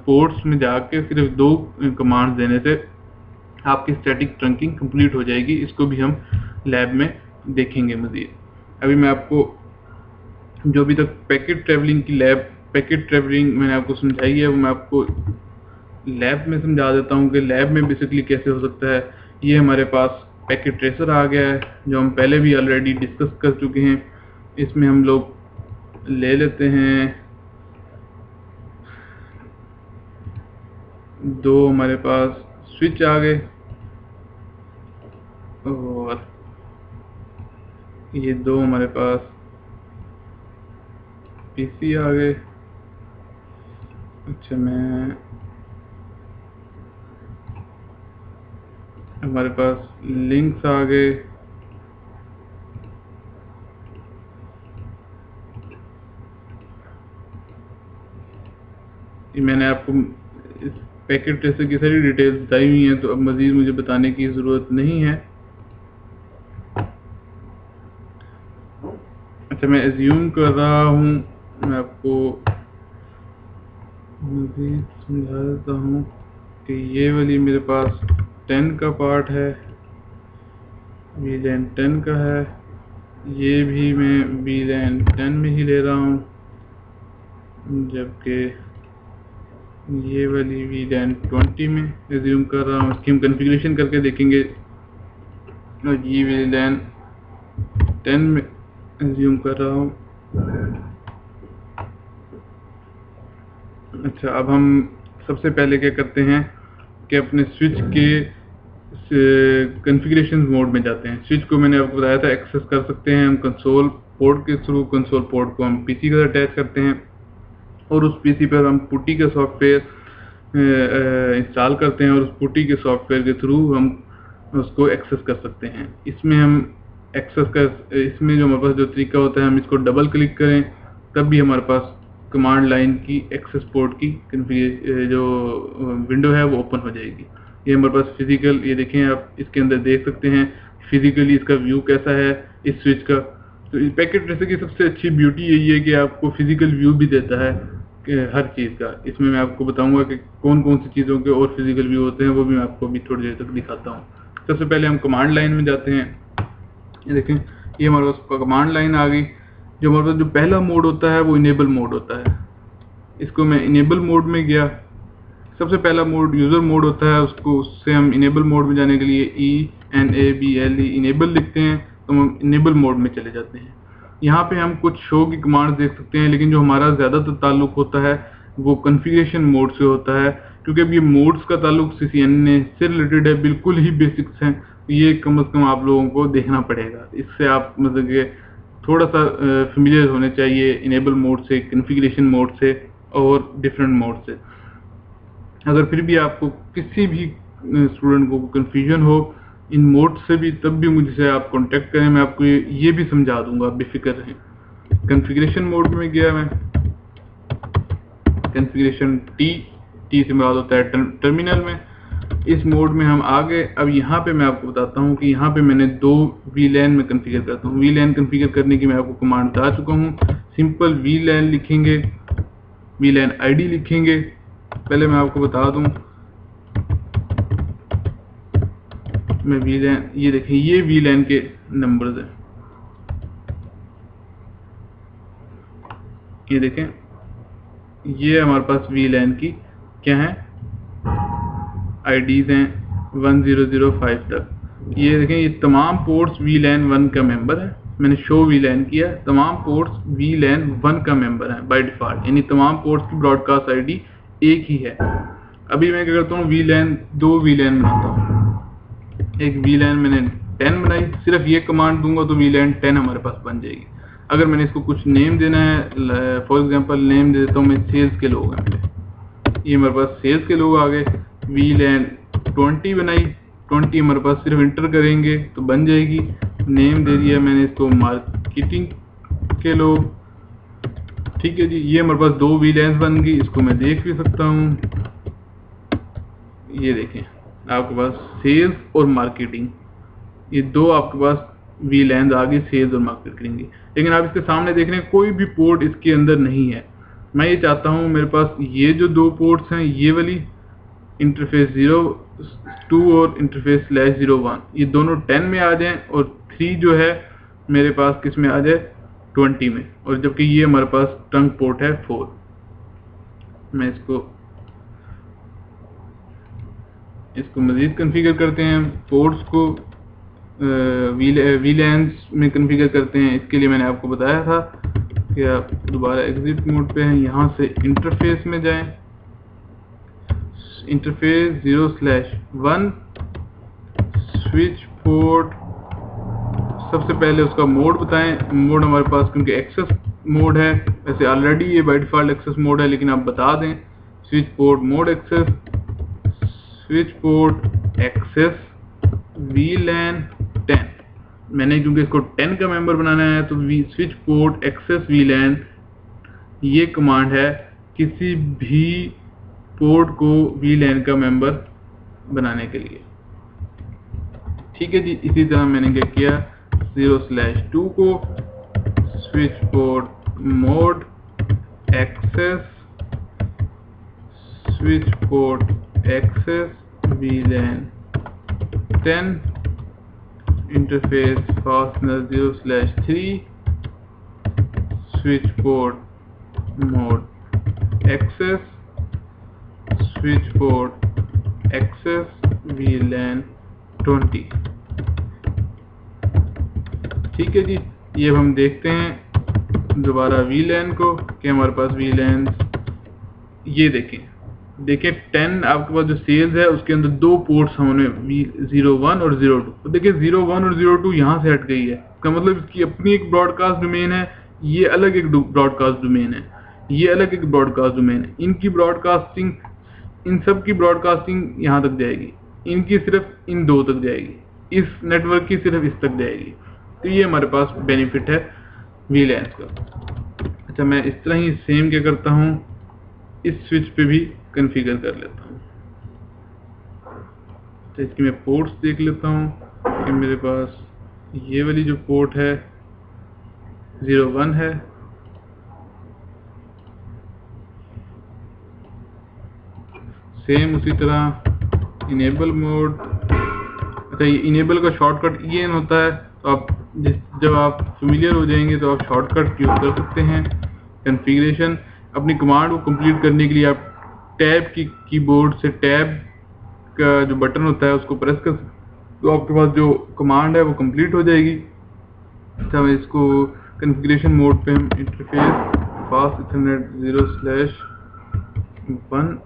पोर्ट्स में जाके सिर्फ दो कमांड्स देने से आपकी स्टैटिक ट्रंकिंग कंप्लीट हो जाएगी। इसको भी हम लैब में देखेंगे मज़ीद। अभी मैं आपको जो अभी तक पैकेट ट्रैवलिंग मैंने आपको समझाई है, वो मैं आपको लैब में समझा देता हूँ कि लैब में बेसिकली कैसे हो सकता है। ये हमारे पास पैकेट ट्रेसर आ गया है, जो हम पहले भी ऑलरेडी डिस्कस कर चुके हैं। इसमें हम लोग ले लेते हैं दो हमारे पास स्विच आ गए और ये दो हमारे पास पीसी आ गए। अच्छा, हमारे पास लिंक्स आ गए। मैंने आपको इस पैकेट ट्रेसर की सारी डिटेल्स बताई हुई हैं, तो अब मज़ीद मुझे बताने की ज़रूरत नहीं है। अच्छा, मैं एज्यूम कर रहा हूँ, मैं आपको मज़ीद समझा देता हूँ कि ये वाली मेरे पास 10 का पार्ट है, VLAN 10 का है। ये भी मैं VLAN 10 में ही ले रहा हूँ, जबकि ये वाली VLAN 20 में एज्यूम कर रहा हूँ। इसकी हम कॉन्फ़िगरेशन करके देखेंगे। और ये VLAN 10 में एज्यूम कर रहा हूँ। अच्छा, अब हम सबसे पहले क्या करते हैं कि अपने स्विच के कॉन्फ़िगरेशन मोड में जाते हैं। स्विच को मैंने आपको बताया था एक्सेस कर सकते हैं हम कंसोल पोर्ट के थ्रू। कंसोल पोर्ट को हम पीसी के साथ अटैच करते हैं और उस पीसी पर हम पुट्टी का सॉफ्टवेयर इंस्टॉल करते हैं और उस पुट्टी के सॉफ्टवेयर के थ्रू हम उसको एक्सेस कर सकते हैं। इसमें जो हमारे पास जो तरीका होता है, हम इसको डबल क्लिक करें तब भी हमारे पास कमांड लाइन की एक्सेस पोर्ट की जो विंडो है वो ओपन हो जाएगी। ये हमारे पास फिजिकल, ये देखें आप इसके अंदर देख सकते हैं फिजिकली इसका व्यू कैसा है इस स्विच का। तो इस पैकेट ट्रेसर की सबसे अच्छी ब्यूटी यही है कि आपको फिजिकल व्यू भी देता है कि हर चीज़ का। इसमें मैं आपको बताऊंगा कि कौन कौन सी चीज़ों के और फिजिकल व्यू होते हैं, वो भी मैं आपको अभी थोड़ी देर तक दिखाता हूँ। सबसे पहले हम कमांड लाइन में जाते हैं। ये देखें, ये हमारे पास कमांड लाइन आ गई। जो हमारे पास जो पहला मोड होता है वो इनेबल मोड होता है। इसको मैं इनेबल मोड में गया। सबसे पहला मोड यूज़र मोड होता है, उससे हम इनेबल मोड में जाने के लिए ENABLE इनेबल लिखते हैं, तो हम इनेबल मोड में चले जाते हैं। यहाँ पे हम कुछ शो की कमांड्स देख सकते हैं, लेकिन जो हमारा ज़्यादातर ताल्लुक होता है वो कॉन्फ़िगरेशन मोड से होता है, क्योंकि अब ये मोड्स का ताल्लुक CCNA से रिलेटेड है, बिल्कुल ही बेसिक्स हैं। ये कम से कम आप लोगों को देखना पड़ेगा। इससे आप मतलब कि थोड़ा सा फेमिलियर होने चाहिए इनेबल मोड से, कॉन्फ़िगरेशन मोड से और डिफरेंट मोड से। अगर फिर भी आपको किसी भी स्टूडेंट को कन्फ्यूजन हो इन मोड से भी, तब भी मुझसे आप कांटेक्ट करें, मैं आपको ये भी समझा दूंगा, बेफिक्र रहें। कॉन्फ़िगरेशन मोड में गया मैं, कॉन्फ़िगरेशन टी से मुराद होता है टर्मिनल में। इस मोड में हम आ गए। अब यहाँ पे मैं आपको बताता हूँ कि यहाँ पे मैंने दो VLAN में कॉन्फ़िगर करता हूँ। VLAN कॉन्फ़िगर करने की मैं आपको कमांड बता चुका हूँ। सिंपल VLAN लिखेंगे, VLAN ID लिखेंगे। पहले मैं आपको बता दूं, मैं VLAN, ये देखें ये VLAN के नंबर्स हैं। ये देखें, ये हमारे पास VLAN की क्या है IDs हैं 1005 तक। ये देखें, ये तमाम पोर्ट्स VLAN 1 का मेंबर है। मैंने शो VLAN किया, तमाम पोर्ट्स VLAN 1 का मेंबर है बाय डिफ़ॉल्ट, यानी तमाम पोर्ट्स की ब्रॉडकास्ट ID एक ही है। अभी मैं क्या करता हूँ, दो VLAN बनाता हूँ। एक VLAN मैंने 10 बनाई, सिर्फ ये कमांड दूंगा तो VLAN 10 हमारे पास बन जाएगी। अगर मैंने इसको कुछ नेम देना है, फॉर एग्जांपल नेम दे देता हूँ मैं सेल्स के लोग हैं मेरे। ये हमारे पास सेल्स के लोग आ गए। VLAN 20 बनाई, 20 हमारे पास सिर्फ इंटर करेंगे तो बन जाएगी। नेम दे दिया मैंने इसको मार्केटिंग के लो। ठीक है जी, ये हमारे पास 2 VLANs बन गई। इसको मैं देख भी सकता हूँ, ये देखें आपके पास सेल्स और मार्केटिंग, ये 2 आपके पास VLANs आ गई, सेल्स और मार्केटिंग की। लेकिन आप इसके सामने देख रहे हैं कोई भी पोर्ट इसके अंदर नहीं है। मैं ये चाहता हूँ मेरे पास ये जो 2 पोर्ट्स हैं, ये वाली इंटरफेस 02 और इंटरफेस /01, ये दोनों 10 में आ जाएं और 3 जो है मेरे पास किस में आ जाए, 20 में। और जबकि ये हमारे पास ट्रंक पोर्ट है 4। मैं इसको मज़ीद कॉन्फ़िगर करते हैं, पोर्ट्स को VLANs में कॉन्फ़िगर करते हैं। इसके लिए मैंने आपको बताया था कि आप दोबारा एग्जिट मोड पे हैं, यहाँ से इंटरफेस में जाएं, इंटरफेस 0/1 स्विच पोर्ट। सबसे पहले उसका मोड बताएं। मोड हमारे पास क्योंकि एक्सेस मोड है, वैसे ऑलरेडी ये बाय डिफ़ॉल्ट एक्सेस मोड है, लेकिन आप बता दें switch port mode access, switch port access VLAN 10। मैंने क्योंकि इसको 10 का मेंबर बनाना है तो स्विच पोर्ट एक्सेस VLAN ये कमांड है किसी भी पोर्ट को VLAN का मेंबर बनाने के लिए। ठीक है जी, इसी तरह मैंने क्या किया, 0/2 को switch port mode access, switch port access VLAN 10, interface FastEthernet 0/3 switch port mode access, switch port access VLAN 20। ठीक है जी, ये अब हम देखते हैं दोबारा VLAN को कि हमारे पास VLANs ये देखें 10 आपके पास जो सेल्स है उसके अंदर 2 पोर्ट्स होने 01 और 02। तो देखिए 01 और 02 यहाँ से हट गई है, इसका मतलब इसकी अपनी एक ब्रॉडकास्ट डोमेन है, ये अलग एक ब्रॉडकास्ट डोमेन है, ये अलग एक ब्रॉडकास्ट डोमेन है। इनकी ब्रॉडकास्टिंग, इन सब की ब्रॉडकास्टिंग यहाँ तक जाएगी, इनकी सिर्फ इन 2 तक जाएगी, इस नेटवर्क की सिर्फ इस तक जाएगी। तो ये हमारे पास बेनिफिट है VLANs का। अच्छा, मैं इस तरह ही सेम क्या करता हूँ, इस स्विच पे भी कॉन्फ़िगर कर लेता हूँ। तो इसकी मैं पोर्ट्स देख लेता हूँ कि मेरे पास ये वाली जो पोर्ट है 01 है, सेम उसी तरह इनेबल मोड। अच्छा, ये इनेबल का शॉर्टकट EN होता है, तो आप जब आप फेमिलियर हो जाएंगे तो आप शॉर्टकट यूज़ कर सकते हैं। कॉन्फ़िगरेशन, अपनी कमांड को कंप्लीट करने के लिए आप टैब की कीबोर्ड से टैब का जो बटन होता है उसको प्रेस कर सकते, तो आपके पास जो कमांड है वो कंप्लीट हो जाएगी। अच्छा, मैं इसको कॉन्फ़िगरेशन मोड पे हम इंटरफेस फास्ट इथरनेट 0/1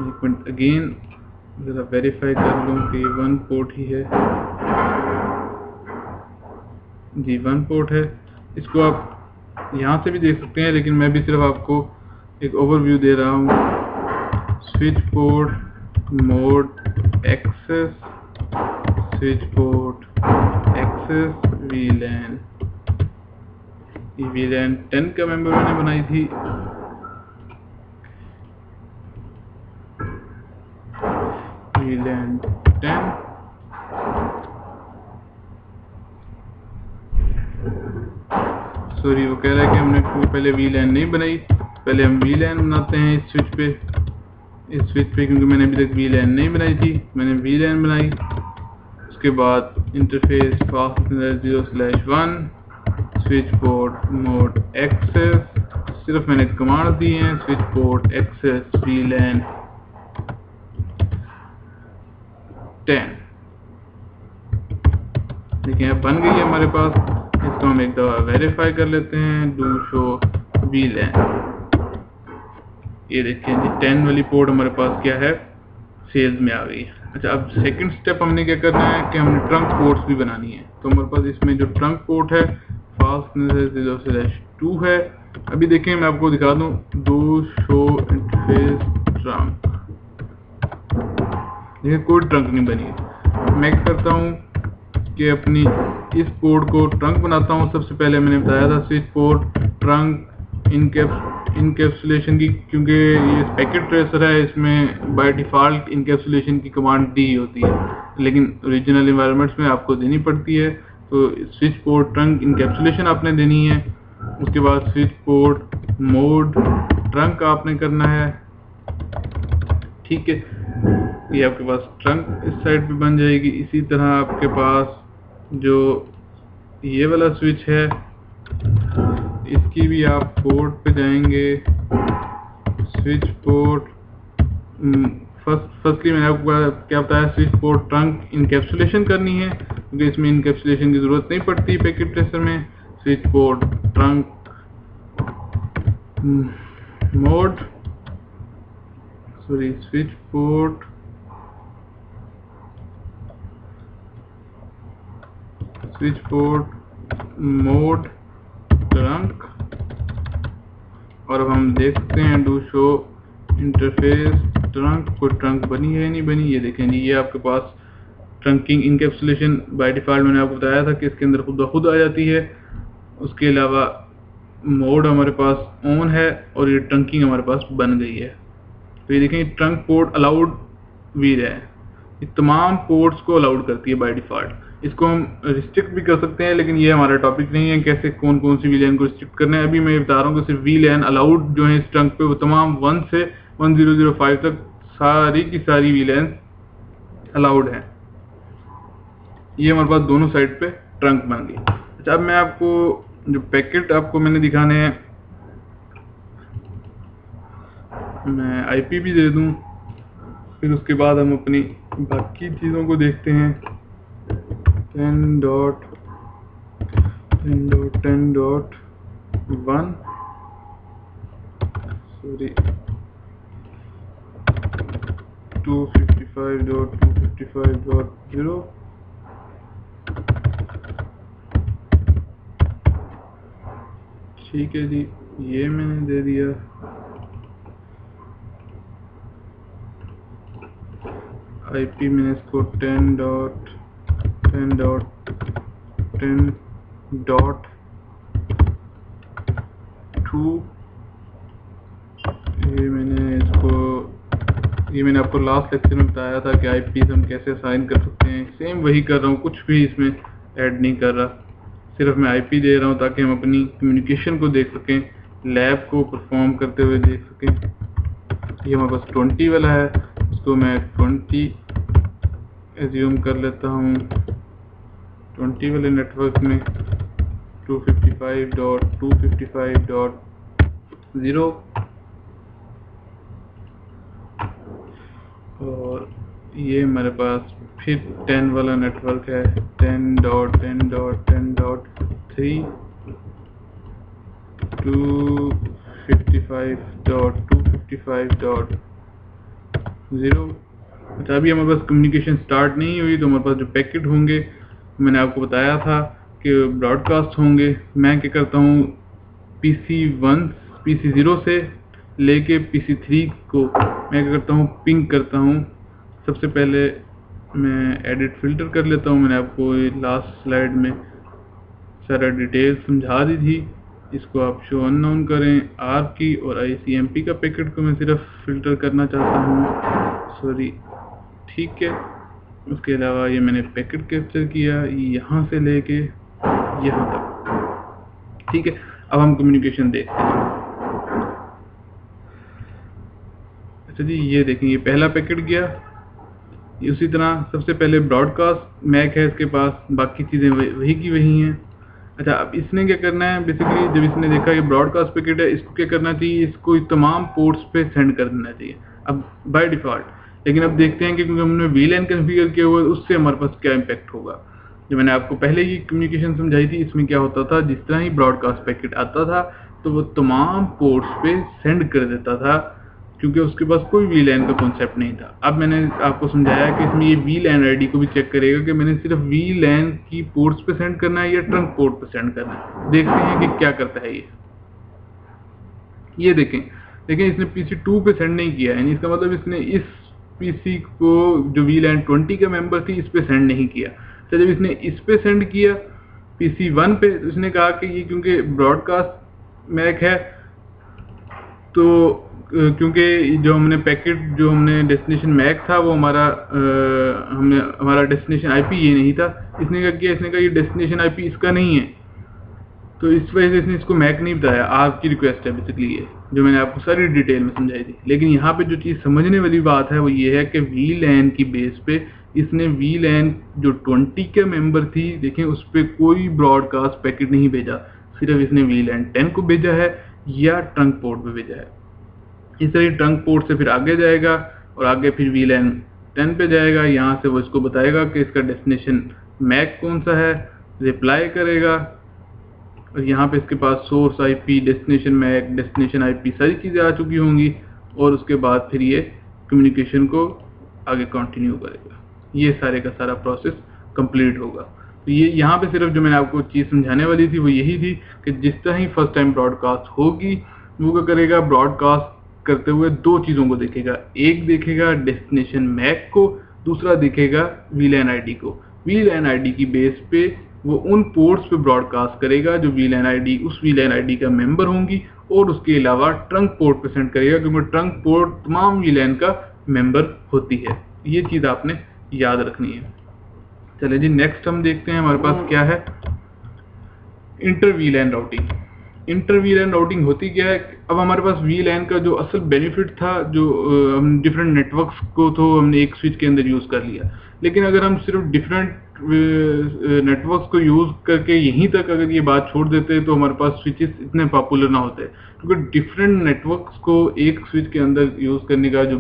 एक मिनट अगेन ज़रा वेरीफाई कर लूँ कि 1 पोर्ट ही है जी, 1 पोर्ट है। इसको आप यहाँ से भी देख सकते हैं, लेकिन मैं भी सिर्फ आपको एक ओवरव्यू दे रहा हूँ। Switch port mode access, switch port access VLAN, ये VLAN 10 का मेंबर मैंने बनाई थी। VLAN 10 सॉरी, वो कह रहा है कि हमने पहले VLAN नहीं बनाई, पहले हम VLAN बनाते हैं इस स्विच पे, क्योंकि मैंने अभी तक VLAN नहीं बनाई थी, मैंने VLAN बनाई। उसके बाद interface FastEthernet 0/1 switch port mode access, सिर्फ मैंने कमांड दी हैं, स्विच पोर्ट एक्सेस VLAN 10। देखिए अब बन गई है हमारे पास। इसको हम एक दफ़ा वेरीफाई कर लेते हैं, डू शो VLAN। ये देखिए जी 10 वाली पोर्ट हमारे पास क्या है, सेल्स में आ गई है। अच्छा, अब सेकंड स्टेप हमने क्या करना है कि हमने ट्रंक पोर्ट्स भी बनानी है। तो हमारे पास इसमें जो ट्रंक पोर्ट है फास्टनर 0/2 है। अभी देखिए मैं आपको दिखा दूं, डू शो इंटरफेस ट्रंक, देखिए कोई ट्रंक नहीं बनी है। मैं क्या करता हूँ कि अपनी इस पोर्ट को ट्रंक बनाता हूँ। सबसे पहले मैंने बताया था स्विच पोर्ट ट्रंक इनकैप्सुलेशन की, क्योंकि ये पैकेट ट्रेसर है, इसमें बाय डिफ़ॉल्ट इनकैप्सुलेशन की कमांड दी होती है, लेकिन ओरिजिनल इन्वायरमेंट्स में आपको देनी पड़ती है। तो स्विच पोर्ट ट्रंक इनकैप्सुलेशन आपने देनी है। उसके बाद स्विच पोर्ट मोड ट्रंक आपने करना है, ठीक है। ये आपके पास ट्रंक इस साइड पे बन जाएगी। इसी तरह आपके पास जो ये वाला स्विच है, इसकी भी आप पोर्ट पे जाएंगे, स्विच पोर्ट फर्स्टली मैंने आपको क्या बताया, स्विच पोर्ट ट्रंक इनकैप्सुलेशन करनी है, क्योंकि इसमें इनकैप्सुलेशन की ज़रूरत नहीं पड़ती पैकेट ट्रेसर में। Switch port trunk mode switch port mode trunk, और अब हम देख सकते हैं डू शो इंटरफेस ट्रंक, कोई ट्रंक बनी है नहीं बनी। ये देखें जी, ये आपके पास ट्रंकिंग इनकैप्सुलेशन बाय डिफ़ॉल्ट मैंने आपको बताया था कि इसके अंदर खुद आ जाती है। उसके अलावा मोड हमारे पास ऑन है और ये ट्रंकिंग हमारे पास बन गई है। तो ये देखें ट्रंक पोर्ट अलाउड वील है, ये तमाम पोर्ट्स को अलाउड करती है बाय डिफ़ॉल्ट। इसको हम रिस्ट्रिक्ट भी कर सकते हैं, लेकिन ये हमारा टॉपिक नहीं है कैसे कौन से वीलैन को रिस्ट्रिक्ट करना है। अभी मैं बता रहा हूँ कि सिर्फ वीलैन अलाउड जो है इस ट्रंक पे, वो तमाम 1 से 1005 तक सारी की सारी वीलैन अलाउड है। ये हमारे पास दोनों साइड पे ट्रंक बन गई। अच्छा, अब मैं आपको जो पैकेट आपको मैंने दिखाने हैं, मैं आईपी भी दे दूं, फिर उसके बाद हम अपनी बाकी चीज़ों को देखते हैं। 10.10.1 सॉरी 255.255.0 ठीक है जी, ये मैंने दे दिया। आईपी मैंने इसको 10.10.10.2 ये मैंने आपको लास्ट लेक्चर में बताया था कि आईपी हम कैसे असाइन कर सकते हैं। सेम वही कर रहा हूँ, कुछ भी इसमें ऐड नहीं कर रहा, सिर्फ मैं आईपी दे रहा हूँ ताकि हम अपनी कम्युनिकेशन को देख सकें, लैब को परफॉर्म करते हुए देख सकें। ये हमारे पास 20 वाला है, उसको मैं 20 एज्यूम कर लेता हूँ। 20 वाले नेटवर्क में 255.255.0 और ये हमारे पास फिर 10 वाला नेटवर्क है, 10.10.10.3 255.255.0। अच्छा, अभी हमारे पास कम्युनिकेशन स्टार्ट नहीं हुई, तो हमारे पास जो पैकेट होंगे मैंने आपको बताया था कि ब्रॉडकास्ट होंगे। मैं क्या करता हूँ, PC0 से लेके PC3 को मैं क्या करता हूँ, पिंग करता हूँ। सबसे पहले मैं एडिट फिल्टर कर लेता हूँ। मैंने आपको लास्ट स्लाइड में सारा डिटेल समझा दी थी। इसको आप शो अननोन करें, आर की और ICMP का पैकेट को मैं सिर्फ फिल्टर करना चाहता हूँ, सॉरी, ठीक है। उसके अलावा ये मैंने पैकेट कैप्चर किया यहाँ से लेके यहाँ तक, ठीक है। अब हम कम्युनिकेशन देखते हैं। अच्छा जी, ये देखें, ये पहला पैकेट गया। उसी तरह सबसे पहले ब्रॉडकास्ट मैक है इसके पास, बाकी चीज़ें वही की वही हैं। अच्छा, अब इसने क्या करना है, बेसिकली जब इसने देखा ये ब्रॉडकास्ट पैकेट है, इसको क्या करना चाहिए, इसको तमाम पोर्ट्स पे सेंड कर देना चाहिए अब बाय डिफ़ॉल्ट। लेकिन अब देखते हैं कि क्योंकि हमने VLAN कॉन्फ़िगर किया हुआ है, उससे हमारे पास क्या इम्पैक्ट होगा। जो मैंने आपको पहले ही कम्युनिकेशन समझाई थी, इसमें क्या होता था, जिस तरह ही ब्रॉडकास्ट पैकेट आता था तो वो तमाम पोर्ट्स पे सेंड कर देता था, क्योंकि उसके पास कोई VLAN का कॉन्सेप्ट नहीं था। अब मैंने आपको समझाया कि इसमें ये VLAN ID को भी चेक करेगा कि मैंने सिर्फ VLAN की पोर्ट्स पे सेंड करना है या ट्रंक पोर्ट पे सेंड करना है। देखते हैं कि क्या करता है ये देखें, इसने PC2 पे सेंड नहीं किया है, इसका मतलब इसने इस PC को जो VLAN 20 का मेंबर थी, इस पे सेंड नहीं किया। तो जब इसने इस पे सेंड किया PC1 पे उसने कहा कि ये क्योंकि ब्रॉडकास्ट मैक है, तो क्योंकि जो हमने डेस्टिनेशन मैक था वो हमारा डेस्टिनेशन आईपी ये नहीं था। इसने कहा ये डेस्टिनेशन आईपी इसका नहीं है, तो इस वजह से इसने इसको मैक नहीं बताया। आपकी रिक्वेस्ट है बेसिकली ये, जो मैंने आपको सारी डिटेल में समझाई थी। लेकिन यहाँ पे जो चीज़ समझने वाली बात है वो ये है कि VLAN की बेस पे इसने VLAN जो 20 के मेंबर थी, देखें उस पर कोई ब्रॉडकास्ट पैकेट नहीं भेजा, सिर्फ इसने VLAN 10 को भेजा है या ट्रंक पोर्ट पे भेजा है। इस तरह ट्रंक पोर्ट से फिर आगे जाएगा और आगे फिर VLAN 10 पे जाएगा। यहाँ से वो इसको बताएगा कि इसका डेस्टिनेशन मैक कौन सा है, रिप्लाई करेगा, और यहाँ पे इसके पास source IP, destination MAC, destination IP सारी चीज़ें आ चुकी होंगी, और उसके बाद फिर ये कम्युनिकेशन को आगे कंटिन्यू करेगा। ये सारे का सारा प्रोसेस कंप्लीट होगा। तो ये यहाँ पे सिर्फ जो मैंने आपको चीज़ समझाने वाली थी वो यही थी कि जिस तरह ही फर्स्ट टाइम ब्रॉडकास्ट होगी वो क्या करेगा, ब्रॉडकास्ट करते हुए दो चीज़ों को देखेगा। एक देखेगा डेस्टिनेशन मैक को, दूसरा देखेगा VLAN आईडी को। VLAN आईडी की बेस पे वो उन पोर्ट्स पे ब्रॉडकास्ट करेगा जो उस VLAN आईडी का मेंबर होंगी, और उसके अलावा ट्रंक पोर्ट पे सेंड करेगा, क्योंकि ट्रंक पोर्ट तमाम VLAN का मेंबर होती है। ये चीज़ आपने याद रखनी है। चले जी, नेक्स्ट हम देखते हैं हमारे पास क्या है, inter VLAN routing. Inter VLAN routing होती क्या है? अब हमारे पास VLAN का जो असल बेनिफिट था, जो हम डिफरेंट नेटवर्क्स को तो हमने एक स्विच के अंदर यूज़ कर लिया, लेकिन अगर हम सिर्फ डिफरेंट नेटवर्क्स को यूज़ करके यहीं तक अगर ये बात छोड़ देते तो हमारे पास स्विचेस इतने पॉपुलर ना होते, क्योंकि डिफरेंट नेटवर्क्स को एक स्विच के अंदर यूज़ करने का जो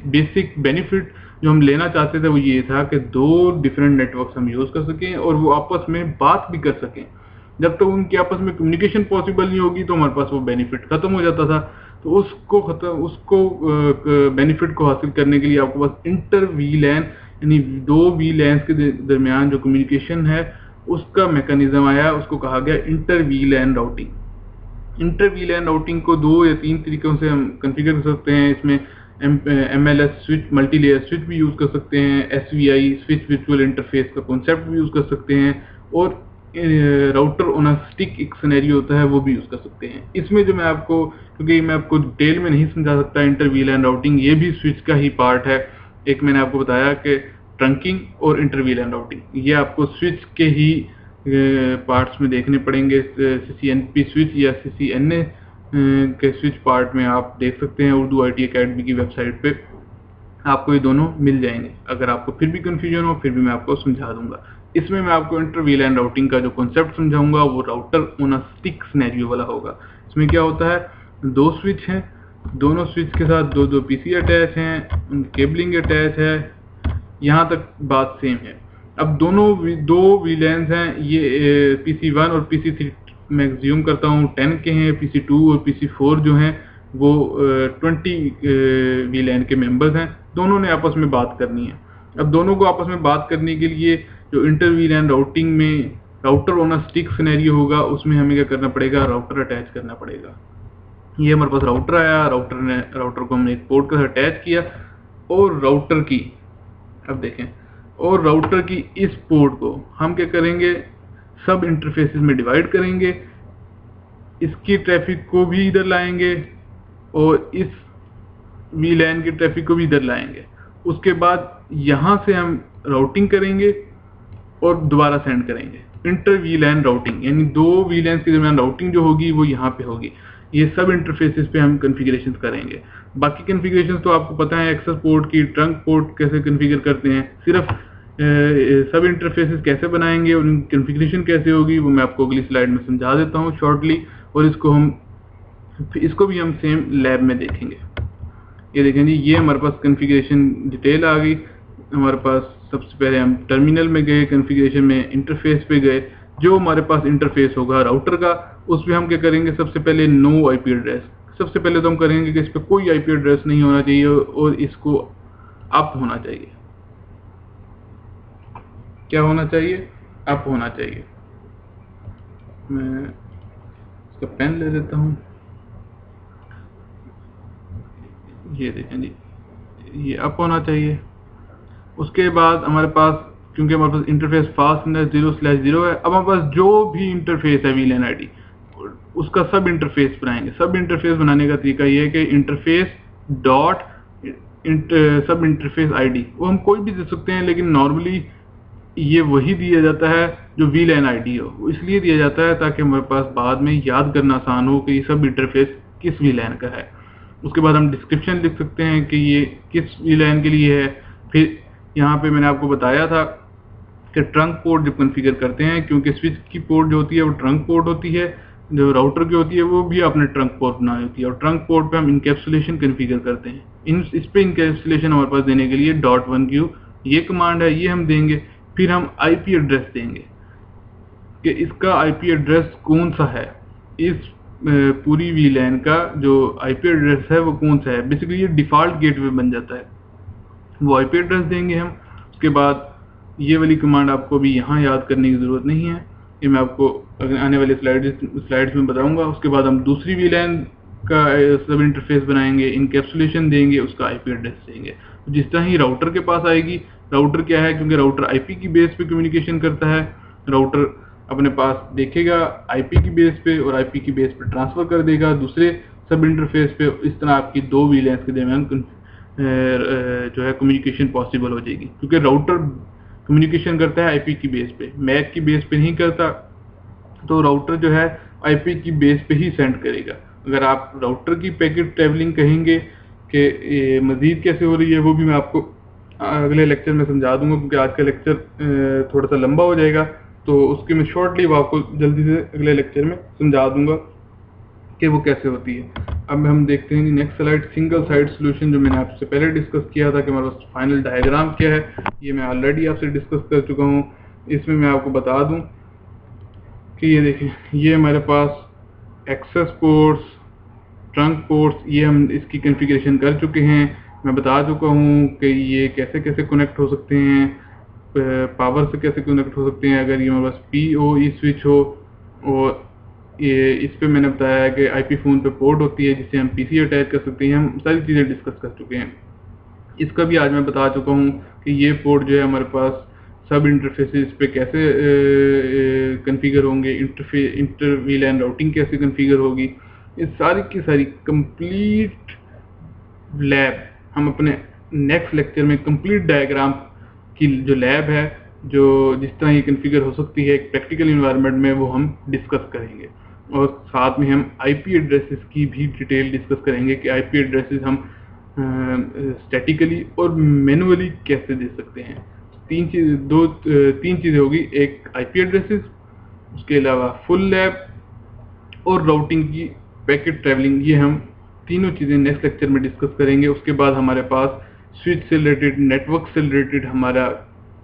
बेसिक बेनिफिट जो हम लेना चाहते थे वो ये था कि दो डिफरेंट नेटवर्क्स हम यूज़ कर सकें और वो आपस में बात भी कर सकें। जब तक उनके आपस में कम्युनिकेशन पॉसिबल नहीं होगी तो हमारे पास वो बेनिफिट खत्म हो जाता था। तो उसको बेनिफिट को हासिल करने के लिए आपको बस इंटर VLAN, यानी दो VLANs के दरमियान जो कम्युनिकेशन है उसका मैकेनिज्म आया, उसको कहा गया inter VLAN routing. Inter VLAN routing को 2 या 3 तरीकों से हम कॉन्फ़िगर कर सकते हैं। इसमें MLS switch, multi layer switch भी यूज़ कर सकते हैं, SVI स्विच वर्चुअल इंटरफेस का कॉन्सेप्ट भी यूज़ कर सकते हैं, और राउटर ऑन अ स्टिक एक सिनेरियो होता है वो भी यूज़ कर सकते हैं। इसमें जो क्योंकि मैं आपको डिटेल में नहीं समझा सकता, इंटर VLAN राउटिंग ये भी स्विच का ही पार्ट है। एक मैंने आपको बताया कि ट्रंकिंग और इंटर VLAN राउटिंग ये आपको स्विच के ही पार्ट्स में देखने पड़ेंगे। CCNP स्विच या CCNA के स्विच पार्ट में आप देख सकते हैं, उर्दू IT अकेडमी की वेबसाइट पे आपको ये दोनों मिल जाएंगे। अगर आपको फिर भी कन्फ्यूजन हो फिर भी मैं आपको समझा दूंगा। इसमें मैं आपको इंटर VLAN राउटिंग का जो कॉन्सेप्ट समझाऊंगा वो router on a stick scenario वाला होगा। इसमें क्या होता है, दो स्विच हैं, दोनों स्विच के साथ दो PC अटैच हैं, उनकी केबलिंग अटैच है, यहाँ तक बात सेम है। अब दो VLANs हैं, ये PC1 और PC3 मैं एग्ज्यूम करता हूँ 10 के हैं, PC2 और PC4 जो हैं वो 20 VLAN के मेंबर्स हैं। दोनों ने आपस में बात करनी है। अब दोनों को आपस में बात करने के लिए जो इंटर VLAN राउटिंग में router on a stick scenario होगा, उसमें हमें क्या करना पड़ेगा, राउटर अटैच करना पड़ेगा। ये हमारे पास राउटर आया, राउटर को हमने एक पोर्ट के साथ अटैच किया, और राउटर की अब देखें, और राउटर की इस पोर्ट को हम क्या करेंगे, सब इंटरफेसेस में डिवाइड करेंगे, इसकी ट्रैफिक को भी इधर लाएंगे और इस VLAN की ट्रैफिक को भी इधर लाएंगे। उसके बाद यहाँ से हम राउटिंग करेंगे और दोबारा सेंड करेंगे। इंटर VLAN राउटिंग यानी दो VLANs के दरमियान राउटिंग जो होगी वो यहाँ पे होगी। ये सब इंटरफेसेस पे हम कॉन्फ़िगरेशंस करेंगे। बाकी कॉन्फ़िगरेशंस तो आपको पता है, एक्सेस पोर्ट की, ट्रंक पोर्ट कैसे कॉन्फ़िगर करते हैं। सिर्फ सब इंटरफेसेस कैसे बनाएंगे और उनकी कॉन्फ़िगरेशन कैसे होगी वो मैं आपको अगली स्लाइड में समझा देता हूँ शॉर्टली, और इसको भी हम सेम लैब में देखेंगे। ये देखें जी, ये हमारे पास कॉन्फ़िगरेशन डिटेल आ गई। हमारे पास सबसे पहले हम टर्मिनल में गए, कॉन्फ़िगरेशन में इंटरफेस पे गए। जो हमारे पास इंटरफेस होगा राउटर का, उसमें हम क्या करेंगे, सबसे पहले नो IP एड्रेस। सबसे पहले तो हम करेंगे कि इस पर कोई IP एड्रेस नहीं होना चाहिए और इसको अप होना चाहिए। क्या होना चाहिए, अप होना चाहिए। मैं इसका पेन ले लेता हूँ। ये देखें जी, ये अप होना चाहिए। उसके बाद हमारे पास क्योंकि हमारे पास इंटरफेस फास्ट 0/0 है। अब हमारे पास जो भी इंटरफेस है वीलैन आईडी उसका सब इंटरफेस बनाएंगे। सब इंटरफेस बनाने का तरीका ये है कि इंटरफेस डॉट सब इंटरफेस आईडी वो हम कोई भी दे सकते हैं, लेकिन नॉर्मली ये वही दिया जाता है जो वीलैन आईडी हो। वो इसलिए दिया जाता है ताकि हमारे पास बाद में याद करना आसान हो कि ये सब इंटरफेस किस वीलैन का है। उसके बाद हम डिस्क्रिप्शन लिख सकते हैं कि ये किस वीलैन के लिए है। फिर यहाँ पे मैंने आपको बताया था कि ट्रंक पोर्ट जब कॉन्फ़िगर करते हैं, क्योंकि स्विच की पोर्ट जो होती है वो ट्रंक पोर्ट होती है, जो राउटर की होती है वो भी आपने ट्रंक पोर्ट बनाई होती है, और ट्रंक पोर्ट पे हम इनकैप्सुलेशन कॉन्फ़िगर करते हैं। इस पे इनकैप्सुलेशन हमारे पास देने के लिए .1q ये कमांड है, ये हम देंगे। फिर हम आईपी एड्रेस देंगे कि इसका आईपी एड्रेस कौन सा है, इस पूरी वीलैन का जो आईपी एड्रेस है वो कौन सा है। बेसिकली ये डिफ़ॉल्ट गेटवे बन जाता है, वो आईपी एड्रेस देंगे हम। उसके बाद ये वाली कमांड आपको भी यहाँ याद करने की ज़रूरत नहीं है, ये मैं आपको आने वाले स्लाइड्स में बताऊंगा। उसके बाद हम दूसरी वीलैन का सब इंटरफेस बनाएंगे, इनकैप्सुलेशन देंगे, उसका आईपी एड्रेस देंगे। जिस तरह ही राउटर के पास आएगी, राउटर क्या है, क्योंकि राउटर आईपी की बेस पे कम्युनिकेशन करता है, राउटर अपने पास देखेगा आईपी की बेस पे और आईपी की बेस पे ट्रांसफर कर देगा दूसरे सब इंटरफेस पे। इस तरह आपकी दो वीलैंस के दरमियान जो है कम्युनिकेशन पॉसिबल हो जाएगी, क्योंकि राउटर कम्युनिकेशन करता है आईपी की बेस पे, मैक की बेस पे नहीं करता। तो राउटर जो है आईपी की बेस पे ही सेंड करेगा। अगर आप राउटर की पैकेट ट्रैवलिंग कहेंगे कि मजीद कैसे हो रही है, वो भी मैं आपको अगले लेक्चर में समझा दूंगा, क्योंकि आज का लेक्चर थोड़ा सा लंबा हो जाएगा, तो उसके मैं शॉर्टली वो आपको जल्दी से अगले लेक्चर में समझा दूंगा कि वो कैसे होती है। अब हम देखते हैं next slide, single side solution, जो मैंने आपसे पहले डिस्कस किया था कि हमारे पास फाइनल डायग्राम क्या है, ये मैं ऑलरेडी आपसे डिस्कस कर चुका हूँ। इसमें मैं आपको बता दूं कि ये देखें, ये हमारे पास एक्सेस पोर्ट्स, ट्रंक पोर्ट्स, ये हम इसकी कॉन्फ़िगरेशन कर चुके हैं। मैं बता चुका हूँ कि ये कैसे कैसे कनेक्ट हो सकते हैं, पावर से कैसे कनेक्ट हो सकते हैं अगर ये हमारे पास PoE स्विच हो। और ये इस पे मैंने बताया है कि आईपी फ़ोन पे पोर्ट होती है जिससे हम पीसी अटैच कर सकते हैं। हम सारी चीज़ें डिस्कस कर चुके हैं। इसका भी आज मैं बता चुका हूँ कि ये पोर्ट जो है हमारे पास सब इंटरफेसेस पे कैसे कॉन्फ़िगर होंगे, इंटर वीलैन राउटिंग कैसे कॉन्फ़िगर होगी। ये सारी की सारी कंप्लीट लैब हम अपने नेक्स्ट लेक्चर में कंप्लीट डायग्राम की जो लैब है, जो जिस तरह ये कॉन्फ़िगर हो सकती है एक प्रैक्टिकल इन्वायरमेंट में, वो हम डिस्कस करेंगे। और साथ में हम आईपी एड्रेसेस की भी डिटेल डिस्कस करेंगे कि आईपी एड्रेसेस हम स्टैटिकली और मैनुअली कैसे दे सकते हैं। तीन चीज़ें होगी, एक आईपी एड्रेसेस, उसके अलावा फुल लैब और राउटिंग की पैकेट ट्रैवलिंग। ये हम तीनों चीज़ें नेक्स्ट लेक्चर में डिस्कस करेंगे। उसके बाद हमारे पास स्विच से रिलेटेड, नेटवर्क से रिलेटेड हमारा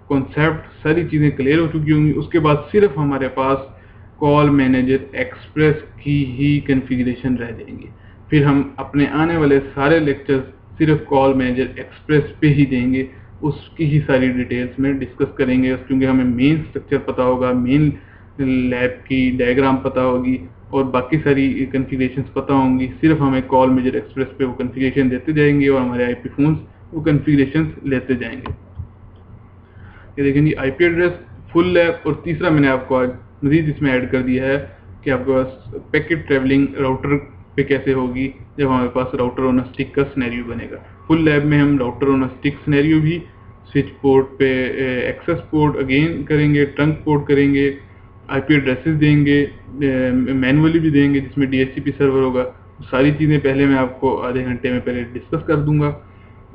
कॉन्सेप्ट, सारी चीज़ें क्लियर हो चुकी होंगी। उसके बाद सिर्फ हमारे पास कॉल मैनेजर एक्सप्रेस की ही कॉन्फ़िगरेशन रह जाएंगी। फिर हम अपने आने वाले सारे लेक्चर सिर्फ कॉल मैनेजर एक्सप्रेस पे ही देंगे, उसकी ही सारी डिटेल्स में डिस्कस करेंगे, क्योंकि हमें मेन स्ट्रक्चर पता होगा, मेन लैब की डायग्राम पता होगी और बाकी सारी कॉन्फ़िगरेशंस पता होंगी। सिर्फ हमें कॉल मैनेजर एक्सप्रेस पे वो कॉन्फ़िगरेशन देते जाएंगे और हमारे आईपी फ़ोन्स वो कॉन्फ़िगरेशंस लेते जाएंगे। ये देखें जी, आईपी एड्रेस, फुल लैब, और तीसरा मैंने आपको आज मजीद इसमें ऐड कर दिया है कि आपके पास पैकेट ट्रैवलिंग राउटर पे कैसे होगी जब हमारे पास राउटर ऑन अ स्टिक का सिनेरियो बनेगा। फुल लैब में हम router on a stick scenario भी, स्विच पोर्ट पे एक्सेस पोर्ट अगेन करेंगे, ट्रंक पोर्ट करेंगे, आईपी एड्रेसेस देंगे, मैनुअली भी देंगे जिसमें DHCP सर्वर होगा। सारी चीज़ें पहले मैं आपको आधे घंटे में पहले डिस्कस कर दूंगा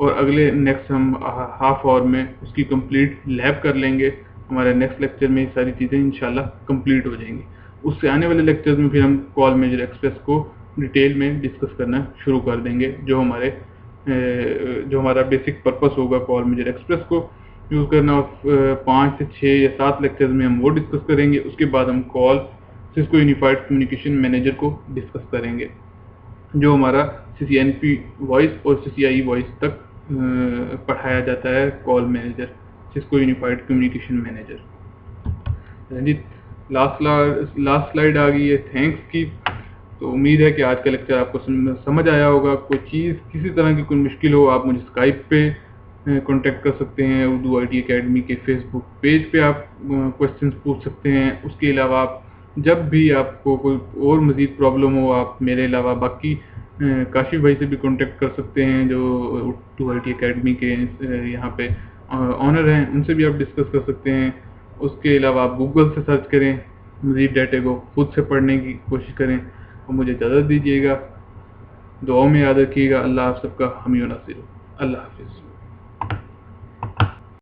और अगले नेक्स्ट हम हाफ आवर में उसकी कंप्लीट लैब कर लेंगे। हमारे नेक्स्ट लेक्चर में ये सारी चीज़ें इंशाल्लाह कंप्लीट हो जाएंगी। उससे आने वाले लेक्चर्स में फिर हम कॉल मैनेजर एक्सप्रेस को डिटेल में डिस्कस करना शुरू कर देंगे, जो हमारा बेसिक पर्पस होगा कॉल मैनेजर एक्सप्रेस को यूज़ करना। 5 से 6 या 7 लेक्चर्स में हम वो डिस्कस करेंगे। उसके बाद हम call Cisco unified communication manager को डिस्कस करेंगे, जो हमारा CCNP वॉइस और CCIE वॉइस तक पढ़ाया जाता है। Call manager, Cisco unified communication manager. जी, लास्ट स्लाइड आ गई है थैंक्स की। तो उम्मीद है कि आज का लेक्चर आपको समझ आया होगा। कोई चीज़ किसी तरह की कोई मुश्किल हो, आप मुझे स्काइप पे कांटेक्ट कर सकते हैं। उर्दू IT अकेडमी के फेसबुक पेज पे आप क्वेश्चंस पूछ सकते हैं। उसके अलावा आप जब भी आपको कोई और मज़ीद प्रॉब्लम हो, आप मेरे अलावा बाकी काशिफ भाई से भी कांटेक्ट कर सकते हैं, जो उर्दू IT अकेडमी के यहाँ पे ऑनर हैं। उनसे भी आप डिस्कस कर सकते हैं। उसके अलावा आप गूगल से सर्च करें, मज़ीद डाटे को खुद से पढ़ने की कोशिश करें। और मुझे इजाज़त दीजिएगा, दुआओं में याद रखिएगा। अल्लाह आप सबका हामी व नासिर हो। अल्लाह हाफिज़।